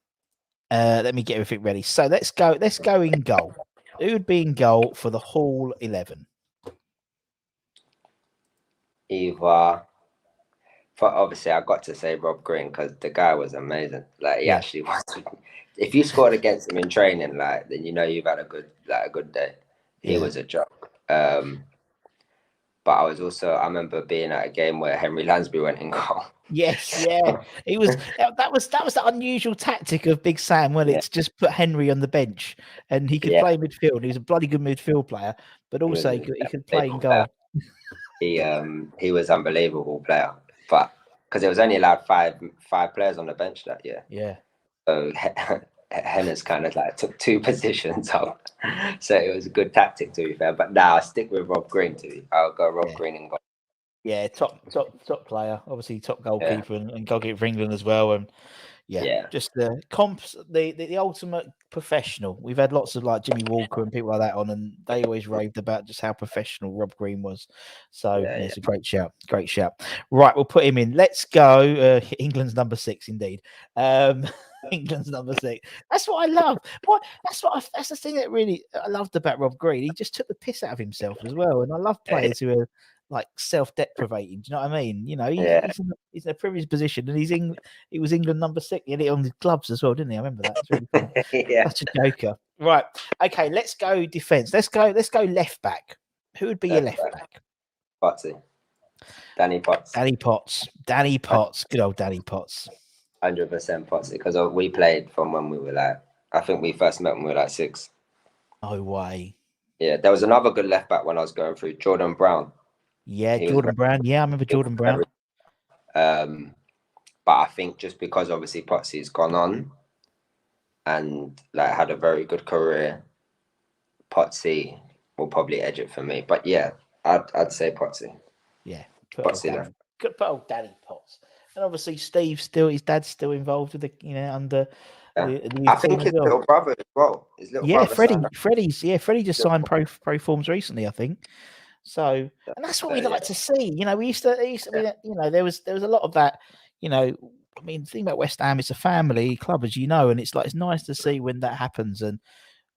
let me get everything ready. So let's go in goal. Who would be in goal for the whole 11? Obviously, I got to say Rob Green because the guy was amazing. Like he Yeah. actually was. If you scored against him in training, like then you know you've had a good day. He was a joke. But I remember being at a game where Henry Lansbury went in goal. Yes, yeah. It was that was the unusual tactic of Big Sam, when it's just put Henry on the bench and he could play midfield. He was a bloody good midfield player, but also he could play in goal. He was unbelievable player, but because there was only allowed five players on the bench that year. Yeah. So Hennes kind of like took 2 positions up. So it was a good tactic, to be fair. But now I stick with Rob Green I'll go Rob Green and goal. Yeah, top player, obviously top goalkeeper and goalkeeper for England as well. And just the comps, the ultimate professional. We've had lots of like Jimmy Walker and people like that on, and they always raved about just how professional Rob Green was. So it's a great shout. Right, we'll put him in. Let's go. England's number 6, indeed. England's number 6. That's what I love. That's the thing that really I loved about Rob Green. He just took the piss out of himself as well. And I love players who are like self-deprivating. Do you know what I mean? You know, he's in a privileged position, and he was England number 6. He had it on the gloves as well, didn't he? I remember that. It's really fun. Such a joker. Right. Okay, let's go defense. Let's go left back. Who would be your left back? Potsy. Danny Potts. Danny Potts. Good old Danny Potts. 100% Potsy, because we played from when we were like, I think we first met when we were like 6. No way. Yeah, there was another good left back when I was going through, Jordan Brown. Yeah, Jordan Brown. Yeah, I remember Jordan Brown. But I think just because obviously Potsy's gone on and like had a very good career, Potsy will probably edge it for me. But yeah, I'd say Potsy. Yeah, Potsy put old Danny Potts. And obviously his dad's still involved with the under the I think his little brother as well. Freddie just signed pro forms recently, I think. So, and that's what we like to see. You know, we used to you know, there was a lot of that. You know, I mean, the thing about West Ham, it's a family club, as you know, and it's nice to see when that happens. And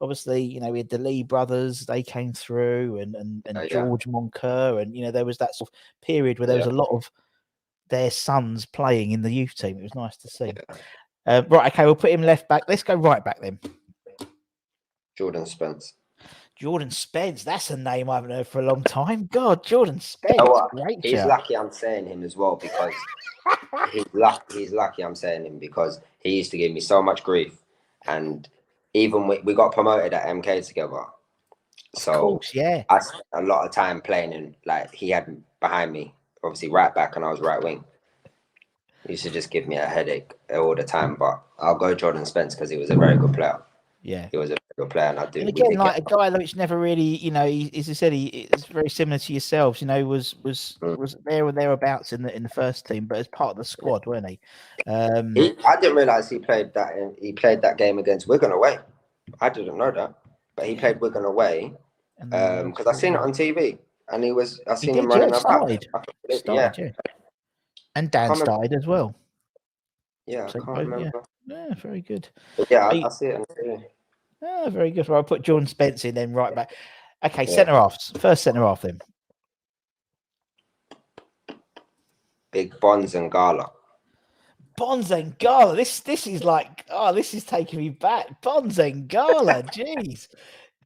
obviously, you know, we had the Lee brothers; they came through, and George Moncur, and you know, there was that sort of period where there was a lot of their sons playing in the youth team. It was nice to see. Right, okay, we'll put him left back. Let's go right back then. Jordan Spence. That's a name I haven't heard for a long time. God, Jordan Spence. You know great he's shout. lucky I'm saying him as well, because he's lucky I'm saying him because he used to give me so much grief. And even we got promoted at MK together. So of course, yeah. I spent a lot of time playing, and like he had behind me, obviously right back, and I was right wing. He used to just give me a headache all the time, but I'll go Jordan Spence because he was a very good player. Yeah, he was a very good player, and I do. And again, like a guy which never really, you know, as I said, it's very similar to yourselves. You know, was there or thereabouts in the first team, but as part of the squad, weren't he? I didn't realise he played that game against Wigan away. I didn't know that, but he played Wigan away because I seen it on TV, and I seen him running about. Started. And Dan started as well. Yeah, I can't remember. Yeah, very good. But yeah, I see it on TV. Oh, very good. Well, I'll put Jordan Spence in then right back. Okay, centre halves. First centre half then. Big Bonds and Gala. Bonds and Gala. This is like, this is taking me back. Bonds and Gala. Jeez.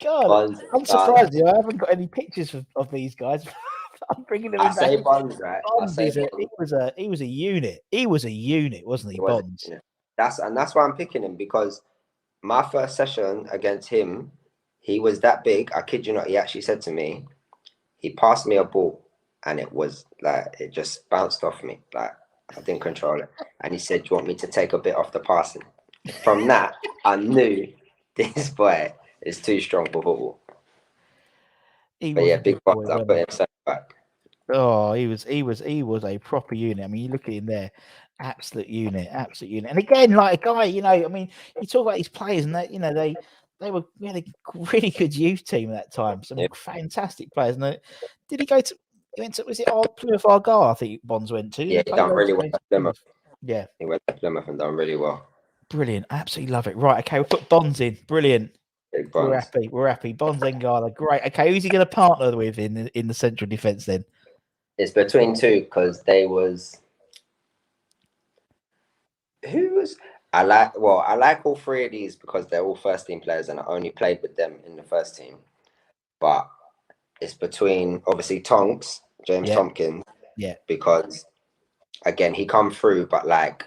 God, I'm surprised I haven't got any pictures of these guys. I'm bringing them in. I say Bonds, right? Bonds he was a unit. He was a unit, wasn't he? Bonds. That's why I'm picking him, because my first session against him, he was that big. I kid you not. He actually said to me, he passed me a ball, and it was like it just bounced off me. Like I didn't control it, and he said, "Do you want me to take a bit off the passing?" From that, I knew this boy is too strong for football. Big Bonds. I put him centre back. Oh, he was a proper unit. I mean, you look at him there, absolute unit. And again, like a guy, you know, I mean, you talk about these players and that, you know, they we had a really good youth team at that time. Some fantastic players. And did he go to? He went to, was it Plymouth Argyle? I think Bonds went to. Yeah, he done really well at Plymouth. Yeah, he went to Plymouth and done really well. Brilliant. Absolutely love it. Right. Okay, we'll put Bonds in. Brilliant. Big Bonds. We're happy. Bonds Ngala. Great. Okay, who's he going to partner with in the central defence then? It's between two because they was. Who was I like all three of these because they're all first team players and I only played with them in the first team. But it's between obviously James Tompkins. Yeah. Because again, he come through, but like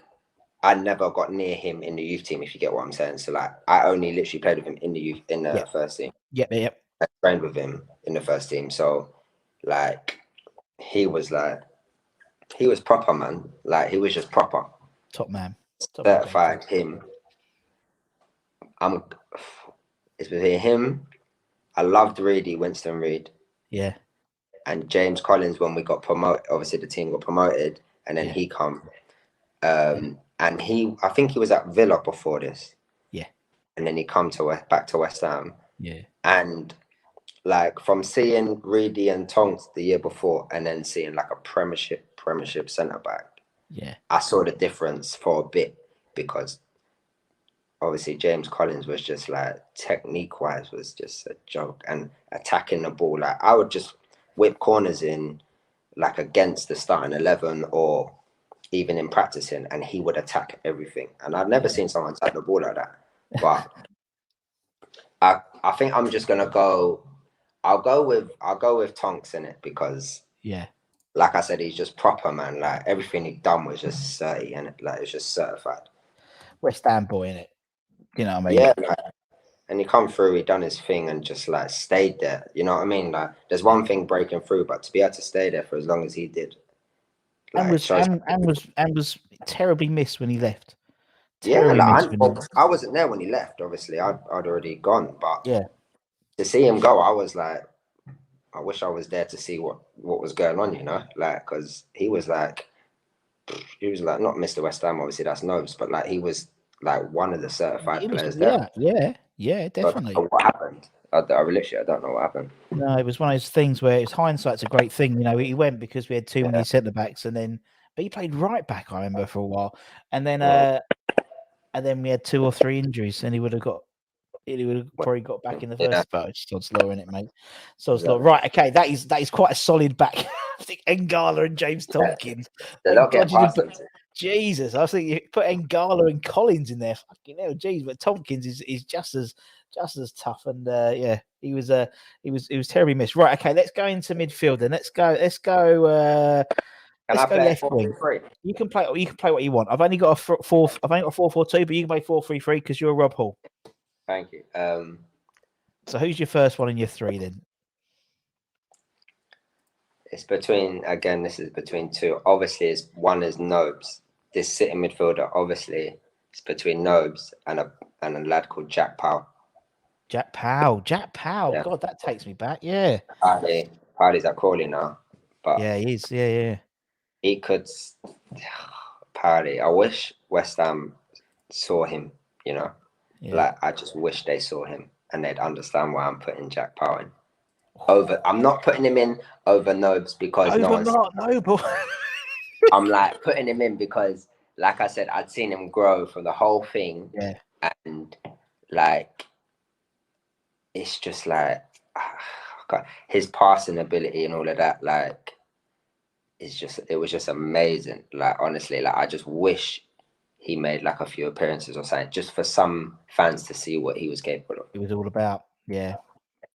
I never got near him in the youth team, if you get what I'm saying. So like I only literally played with him in the first team. Yep. I trained with him in the first team. So like he was proper, man. Like he was just proper. Top man. Certified him. It's between him. I loved Winston Reid. Yeah. And James Collins when we got promoted. Obviously the team got promoted and then he come. And I think he was at Villa before this. Yeah. And then he come back to West Ham. Yeah. And like from seeing Reedy and Tonks the year before and then seeing like a premiership centre back. Yeah. I saw the difference for a bit because obviously James Collins was just like technique wise was just a joke and attacking the ball. Like I would just whip corners in like against the starting 11 or even in practicing and he would attack everything. And I've never seen someone attack the ball like that. But I think I'm just gonna go. I'll go with Tonks in it because like I said, he's just proper, man. Like everything he done was just 30 and like it's just certified. West Ham boy in it. You know what I mean? Yeah, like, and he come through, he done his thing and just like stayed there. You know what I mean? Like there's one thing breaking through, but to be able to stay there for as long as he did. Like, and was terribly missed when he left. I wasn't there when he left, obviously. I'd already gone, but to see him go, I was like, I wish I was there to see what was going on, you know, like because he was like not Mr. West Ham, obviously that's Nobes, but like he was like one of the certified players there. Yeah, definitely. What happened? I don't know what happened. No, it was one of those things where it's hindsight's a great thing, you know. He went because we had too many centre backs, but he played right back, I remember, for a while, and then we had 2 or 3 injuries, and he would have probably got back in the first. But it's Sod's law, isn't it, mate? Sod's law. Right, okay, that is quite a solid back. I think Ngala and James Tompkins. Jesus, I was thinking you put Ngala and Collins in there. Fucking hell, geez, but Tompkins is just as tough, and he was terribly missed. Right, okay, let's go into midfield then. Let's go. Let's go left wing. You can play what you want. I've only got a 4-4-2, but you can play 4-3-3 because you're Rob Hall. Thank you. So who's your first one in your 3 then? It's between two. Obviously, one is Nobes. This sitting midfielder, obviously, it's between Nobes and a lad called Jack Powell. Jack Powell. Yeah. God, that takes me back. Yeah. Powell's at Crawley now. But yeah, he is. Yeah. He could. Powell. I wish West Ham saw him. You know, like I just wish they saw him and they'd understand why I'm putting Jack Powell in. I'm not putting him in over Nobes because Noble. I'm like putting him in because, like I said, I'd seen him grow from the whole thing. Yeah. And like, it's just like, God, his passing ability and all of that, like, it was just amazing. Like, honestly, like, I just wish he made like a few appearances or something, just for some fans to see what he was capable of. It was all about, yeah.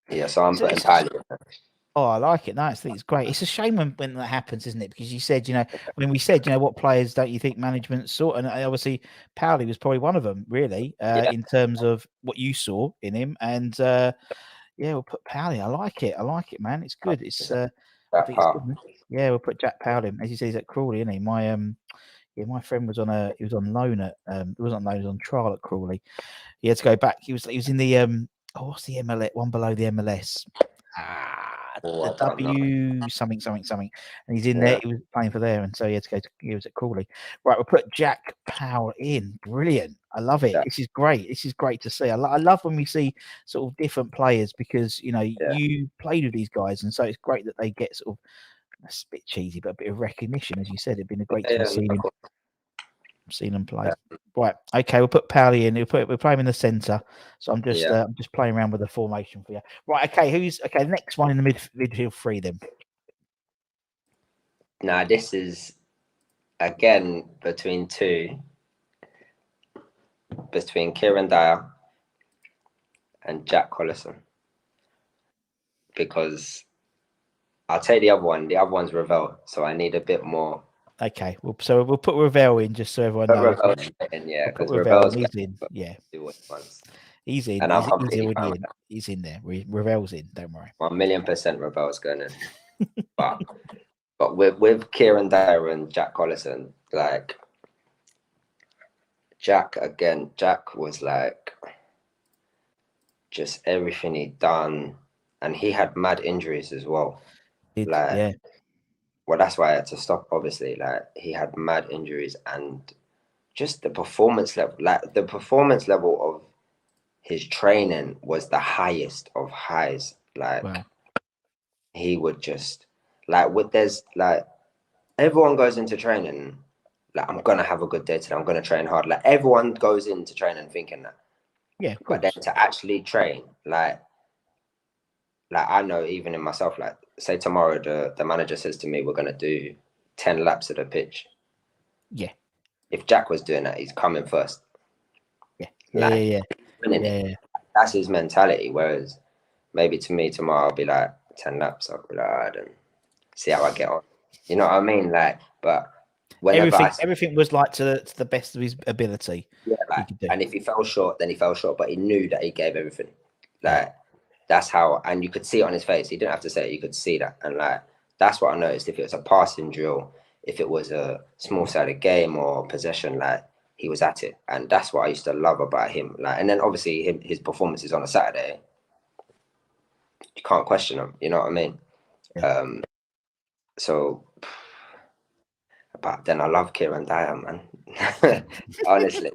Yeah, so I'm putting Tyler in. Oh, I like it. No, I think it's great. It's a shame when that happens, isn't it? Because you said, when we said, what players don't you think management saw? And obviously, Powley was probably one of them, really, in terms of what you saw in him. And we'll put Powley. I like it, man. It's good. It's I think it's good. Yeah, we'll put Jack Powley in. As you say, he's at Crawley, isn't he? My friend was on loan at he wasn't on loan, he was on trial at Crawley. He had to go back. He was in the what's the MLS one below the MLS? Oh, the I don't know. W something, and he's in there. Yeah. He was playing for there, and so he had to go. He was at Crawley. Right, we'll put Jack Powell in. Brilliant. I love it. Yeah. This is great. This is great to see. I love when we see sort of different players because you played with these guys, and so it's great that they get sort of. That's a bit cheesy, but a bit of recognition, as you said. It'd been great to have seen him play. Right, okay, we'll put Powley in. We'll play him in the centre. So I'm just playing around with the formation for you. Right, okay. Next one in the midfield three then. Now this is again between Kieran Dyer and Jack Collison, because I'll take the other one. The other one's Ravel, so I need a bit more. Okay, so we'll put Ravel in just so everyone knows. Because Ravel, Ravel's he's in. Yeah, he's in. And He's in there. Ravel's in. Don't worry. 1,000,000% Ravel's going in. but with Kieran Dyer and Jack Collison, like Jack was like just everything he'd done, and he had mad injuries as well. Well, that's why I had to stop. Obviously, like he had mad injuries, and just the performance level of his training was the highest of highs. Like he would just there's everyone goes into training like, I'm gonna have a good day today, I'm gonna train hard. Like everyone goes into training thinking that. Yeah, but then to actually train, like I know even in myself, like say tomorrow the manager says to me we're gonna do 10 laps of the pitch. Yeah. If Jack was doing that, he's coming first. Yeah. That's his mentality. Whereas maybe to me tomorrow I'll be like 10 laps, I'll be like, and see how I get on. You know what I mean? Like, but whenever everything was like to the best of his ability. Yeah, and if he fell short, then he fell short. But he knew that he gave everything. Like that's how, and you could see it on his face. He didn't have to say it; you could see that, and like that's what I noticed. If it was a passing drill, if it was a small-sided game or possession, like he was at it, and that's what I used to love about him. Like, and then obviously his performances on a Saturday, you can't question them. You know what I mean? Yeah. So, but then I love Kieran Dyer, man. Honestly,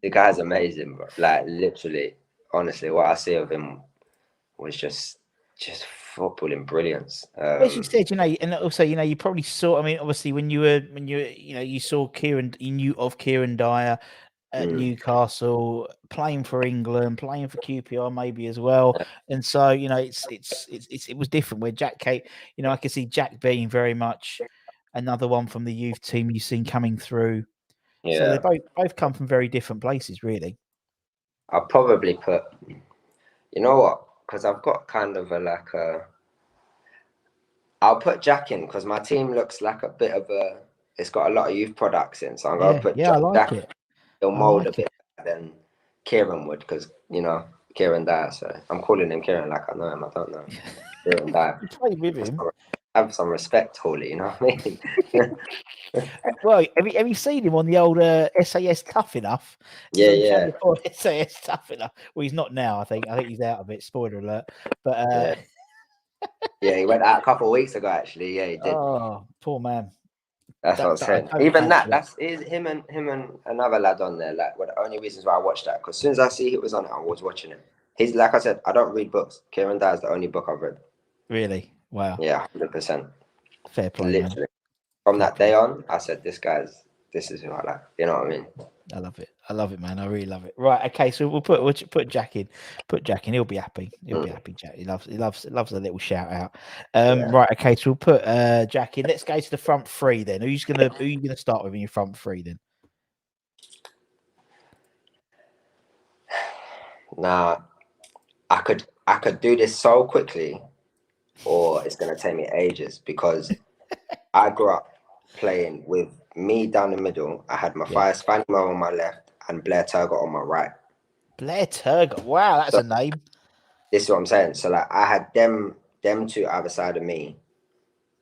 the guy's amazing, bro. Like literally, honestly, what I see of him was just footballing brilliance. As you said, and also, you probably saw. I mean, obviously, when you saw Kieran, you knew of Kieran Dyer at Newcastle, playing for England, playing for QPR maybe as well, and so it was different. Where Jack Kate, I could see Jack being very much another one from the youth team you've seen coming through. Yeah. So they both come from very different places, really. I'll probably put, you know what? Because I've got kind of I'll put Jack in because my team looks like a bit of it's got a lot of youth products in. So I'm going to put Jack. I like it. He'll mold a bit better than Kieran would because, Kieran Dyer. So I'm calling him Kieran like I know him. I don't know Kieran Dyer. Play with him. Have some respect, Hawley, you know what I mean? Well, have you seen him on the old SAS Tough Enough? Yeah. SAS Tough Enough. Well, he's not now. I think he's out of it. Spoiler alert. But yeah, he went out a couple of weeks ago. Actually, yeah, he did. Oh, poor man. That's what I was saying. Even that's him and another lad on there. Like, one of the only reasons why I watched that, because as soon as I see he was on it, I was watching it. He's like I said, I don't read books. Kieran Dyer's the only book I've read. Really? Wow. Yeah, 100%. Fair play, literally. Man. From that day on, I said, this is who I like. You know what I mean? I love it, man. I really love it. Right, okay. So we'll put Jack in. Put Jack in. He'll be happy. He'll be happy. Jack. He loves a little shout out. Right, okay. So we'll put Jack in. Let's go to the front three then. Who are you gonna start with in your front three then? Now, I could do this so quickly, or it's gonna take me ages because I grew up playing with me down the middle. I had Matthias Fanimo on my left and Blair Turgott on my right. Blair Turgott. Wow, that's a name. This is what I'm saying. So like I had them two either side of me,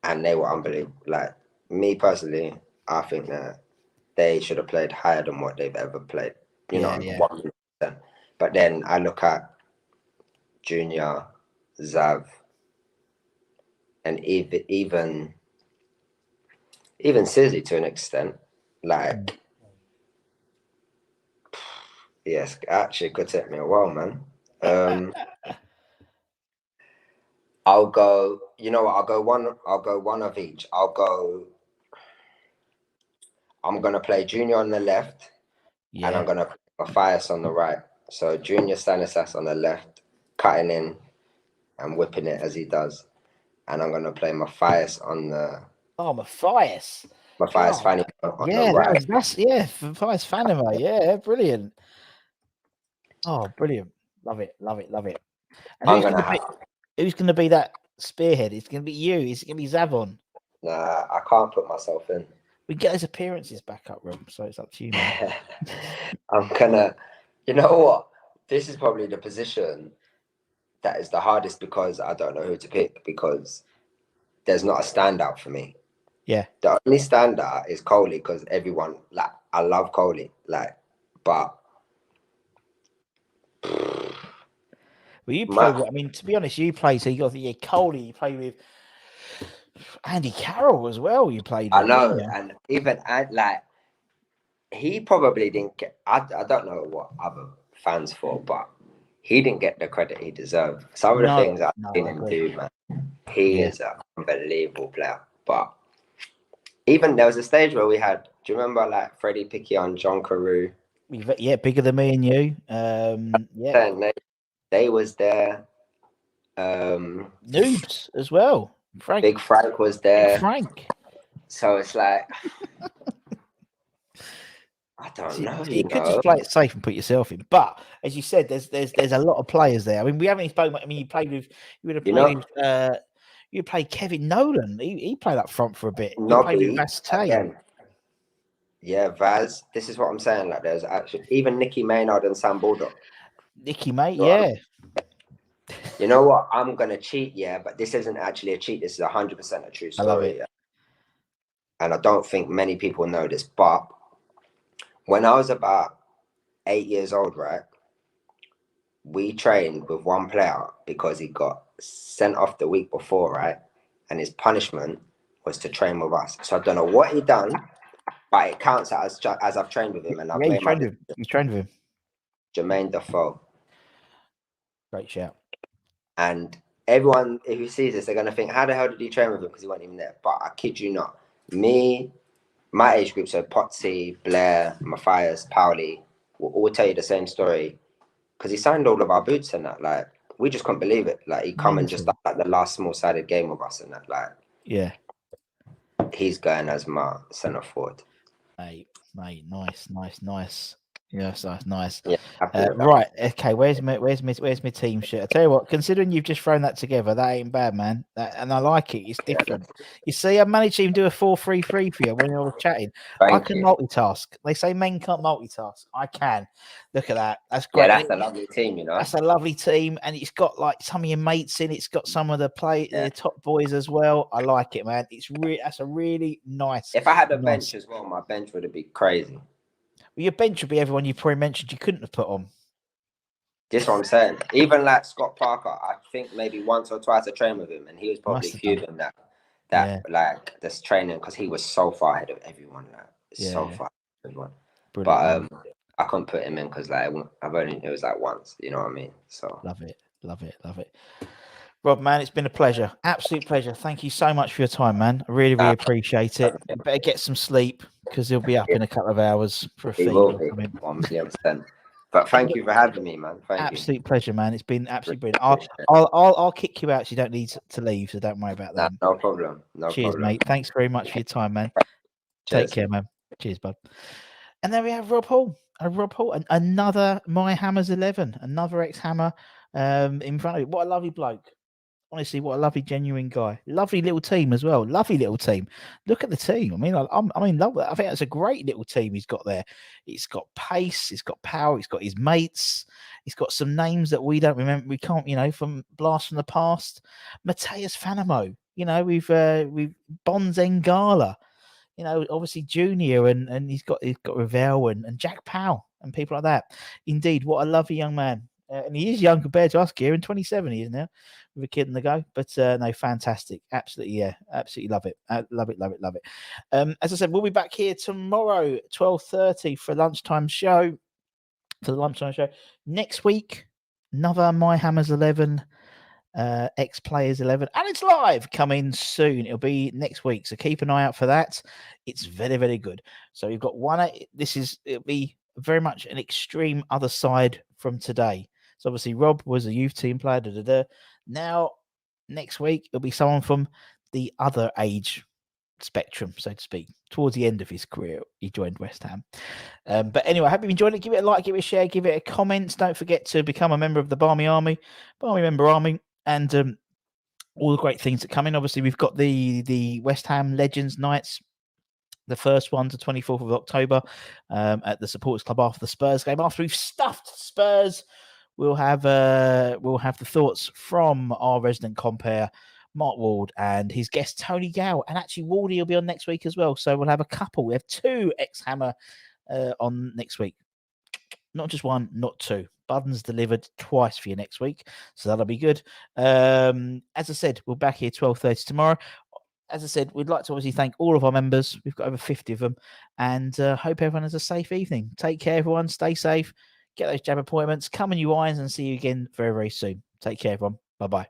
and they were unbelievable. Like me personally, I think that they should have played higher than what they've ever played. You know, 100%. But then I look at Junior, Zav, and even Sizzy to an extent. Like, yes, actually, it could take me a while, man. I'll go. You know what? I'll go one of each. I'm gonna play Junior on the left, and I'm gonna put Matthias on the right. So Junior Stanislas on the left, cutting in and whipping it as he does, and I'm gonna play Matthias on the. Oh, Matthias. Matthias Fanny on the right. Matthias Fanima. Yeah, brilliant. Oh, brilliant. Love it. And who's gonna be that spearhead? It's gonna be you. It's gonna be Zavon. Nah, I can't put myself in. We get his appearances back up, Rob, so it's up to you, man. I'm gonna, you know what? This is probably the position that is the hardest because I don't know who to pick because there's not a standout for me. Yeah. The only standout is Coley because everyone, like, I love Coley, like, but. Well, you play. I mean, to be honest, you play. So you got Coley. You play with Andy Carroll as well. You played. I know, and even like he probably didn't get. I don't know what other fans for, but he didn't get the credit he deserved. Some of the things I've seen him do, man, he is an unbelievable player. But even there was a stage where we had. Do you remember like Freddie Picquion, John Carew? Yeah, bigger than me and you. Yeah, they was there. Noobs as well. Big Frank was there. So it's like I don't know. You could just play it safe and put yourself in. But as you said, there's a lot of players there. I mean, we haven't even spoken. I mean, you played Kevin Nolan. He played up front for a bit. You played with Vaz. Yeah, Vaz. This is what I'm saying. Like, there's actually even Nicky Maynard and Sam Bulldog. Nicky, mate, yeah. You know what? I'm gonna cheat, but this isn't actually a cheat. This is 100% a true story. I love it. And I don't think many people know this, but when I was about 8 years old, right, we trained with one player because he got sent off the week before, right, and his punishment was to train with us. So I don't know what he done, but it counts as I've trained with him, and I've made you trained with him. Jermaine Defoe. Great shout. And everyone, if he sees this, they're going to think, how the hell did he train with him? Because he wasn't even there. But I kid you not. Me, my age group, so Potsy, Blair, Matthias, Pauli, will all tell you the same story. Because he signed all of our boots and that. Like, we just couldn't believe it. Like, he come and just done like the last small-sided game with us and that. Like, yeah. He's going as my centre forward. Mate, nice. Yes, that's nice. Yeah, right. Okay. Where's my team shirt? I tell you what. Considering you've just thrown that together, that ain't bad, man. And I like it. It's different. You see, I managed to even do a 4-3-3 for you when I was chatting. I can multitask. They say men can't multitask. I can. Look at that. That's great. Yeah, that's a lovely team. You know, that's a lovely team, and it's got like some of your mates in. It's got some of the the top boys as well. I like it, man. That's a really nice. If I had a bench as well, my bench would have been crazy. Well, your bench would be everyone you probably mentioned you couldn't have put on. That's what I'm saying. Even like Scott Parker, I think maybe once or twice I trained with him, and he was probably fuming that like this training because he was so far ahead of everyone. So far ahead of everyone. Brilliant. But I couldn't put him in because like it was like once. You know what I mean? So love it. Rob, man, it's been a pleasure. Absolute pleasure. Thank you so much for your time, man. I really appreciate it. You better get some sleep because he'll be up in a couple of hours for a feed. 1,000,000%. But thank you for having me, man. Absolute pleasure, man. It's been absolutely brilliant. I'll kick you out so you don't need to leave, so don't worry about that. No problem. Cheers, mate. Thanks very much for your time, man. Take care, man. Cheers, bud. And there we have Rob Hall. Another My Hammers 11, another ex-Hammer in front of you. What a lovely bloke. Honestly, what a lovely, genuine guy. Lovely little team as well. Lovely little team. Look at the team. I mean, love it. I think that's a great little team he's got there. It's got pace. It's got power. It's got his mates. He's got some names that we don't remember. We can't, from blast from the past. Mateus Fanimo. We've Bonds Ngala. Obviously Junior, and he's got Ravel and Jack Powell and people like that. Indeed, what a lovely young man. And he is young compared to us, Kieran. 27 he is now, with a kid on the go. But no, fantastic. Absolutely, yeah. Absolutely love it. Love it, love it, love it. As I said, we'll be back here tomorrow, 12:30 for lunchtime show. For the lunchtime show. Next week, another My Hammers 11, X Players 11, and it's live coming soon. It'll be next week, so keep an eye out for that. It's very, very good. So you've got one. It'll be very much an extreme other side from today. So obviously Rob was a youth team player. Now next week it'll be someone from the other age spectrum, so to speak. Towards the end of his career, he joined West Ham. But anyway, I hope you enjoyed it. Give it a like, give it a share, give it a comment. Don't forget to become a member of the Barmy Member Army, and all the great things that come in. Obviously, we've got the West Ham Legends Nights. The first one to 24th of October at the Supporters Club after the Spurs game. After we've stuffed Spurs, we'll have the thoughts from our resident compere, Mark Ward, and his guest Tony Gow. And actually, Wardy will be on next week as well. So we'll have a couple. We have two ex-Hammer on next week. Not just one, not two. Budden's delivered twice for you next week, so that'll be good. As I said, we're back here 12:30 tomorrow. As I said, we'd like to obviously thank all of our members. We've got over 50 of them, and hope everyone has a safe evening. Take care, everyone. Stay safe. Get those jab appointments. Come in your irons, and see you again very, very soon. Take care, everyone. Bye-bye.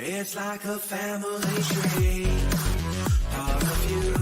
It's like a family tree, part of you.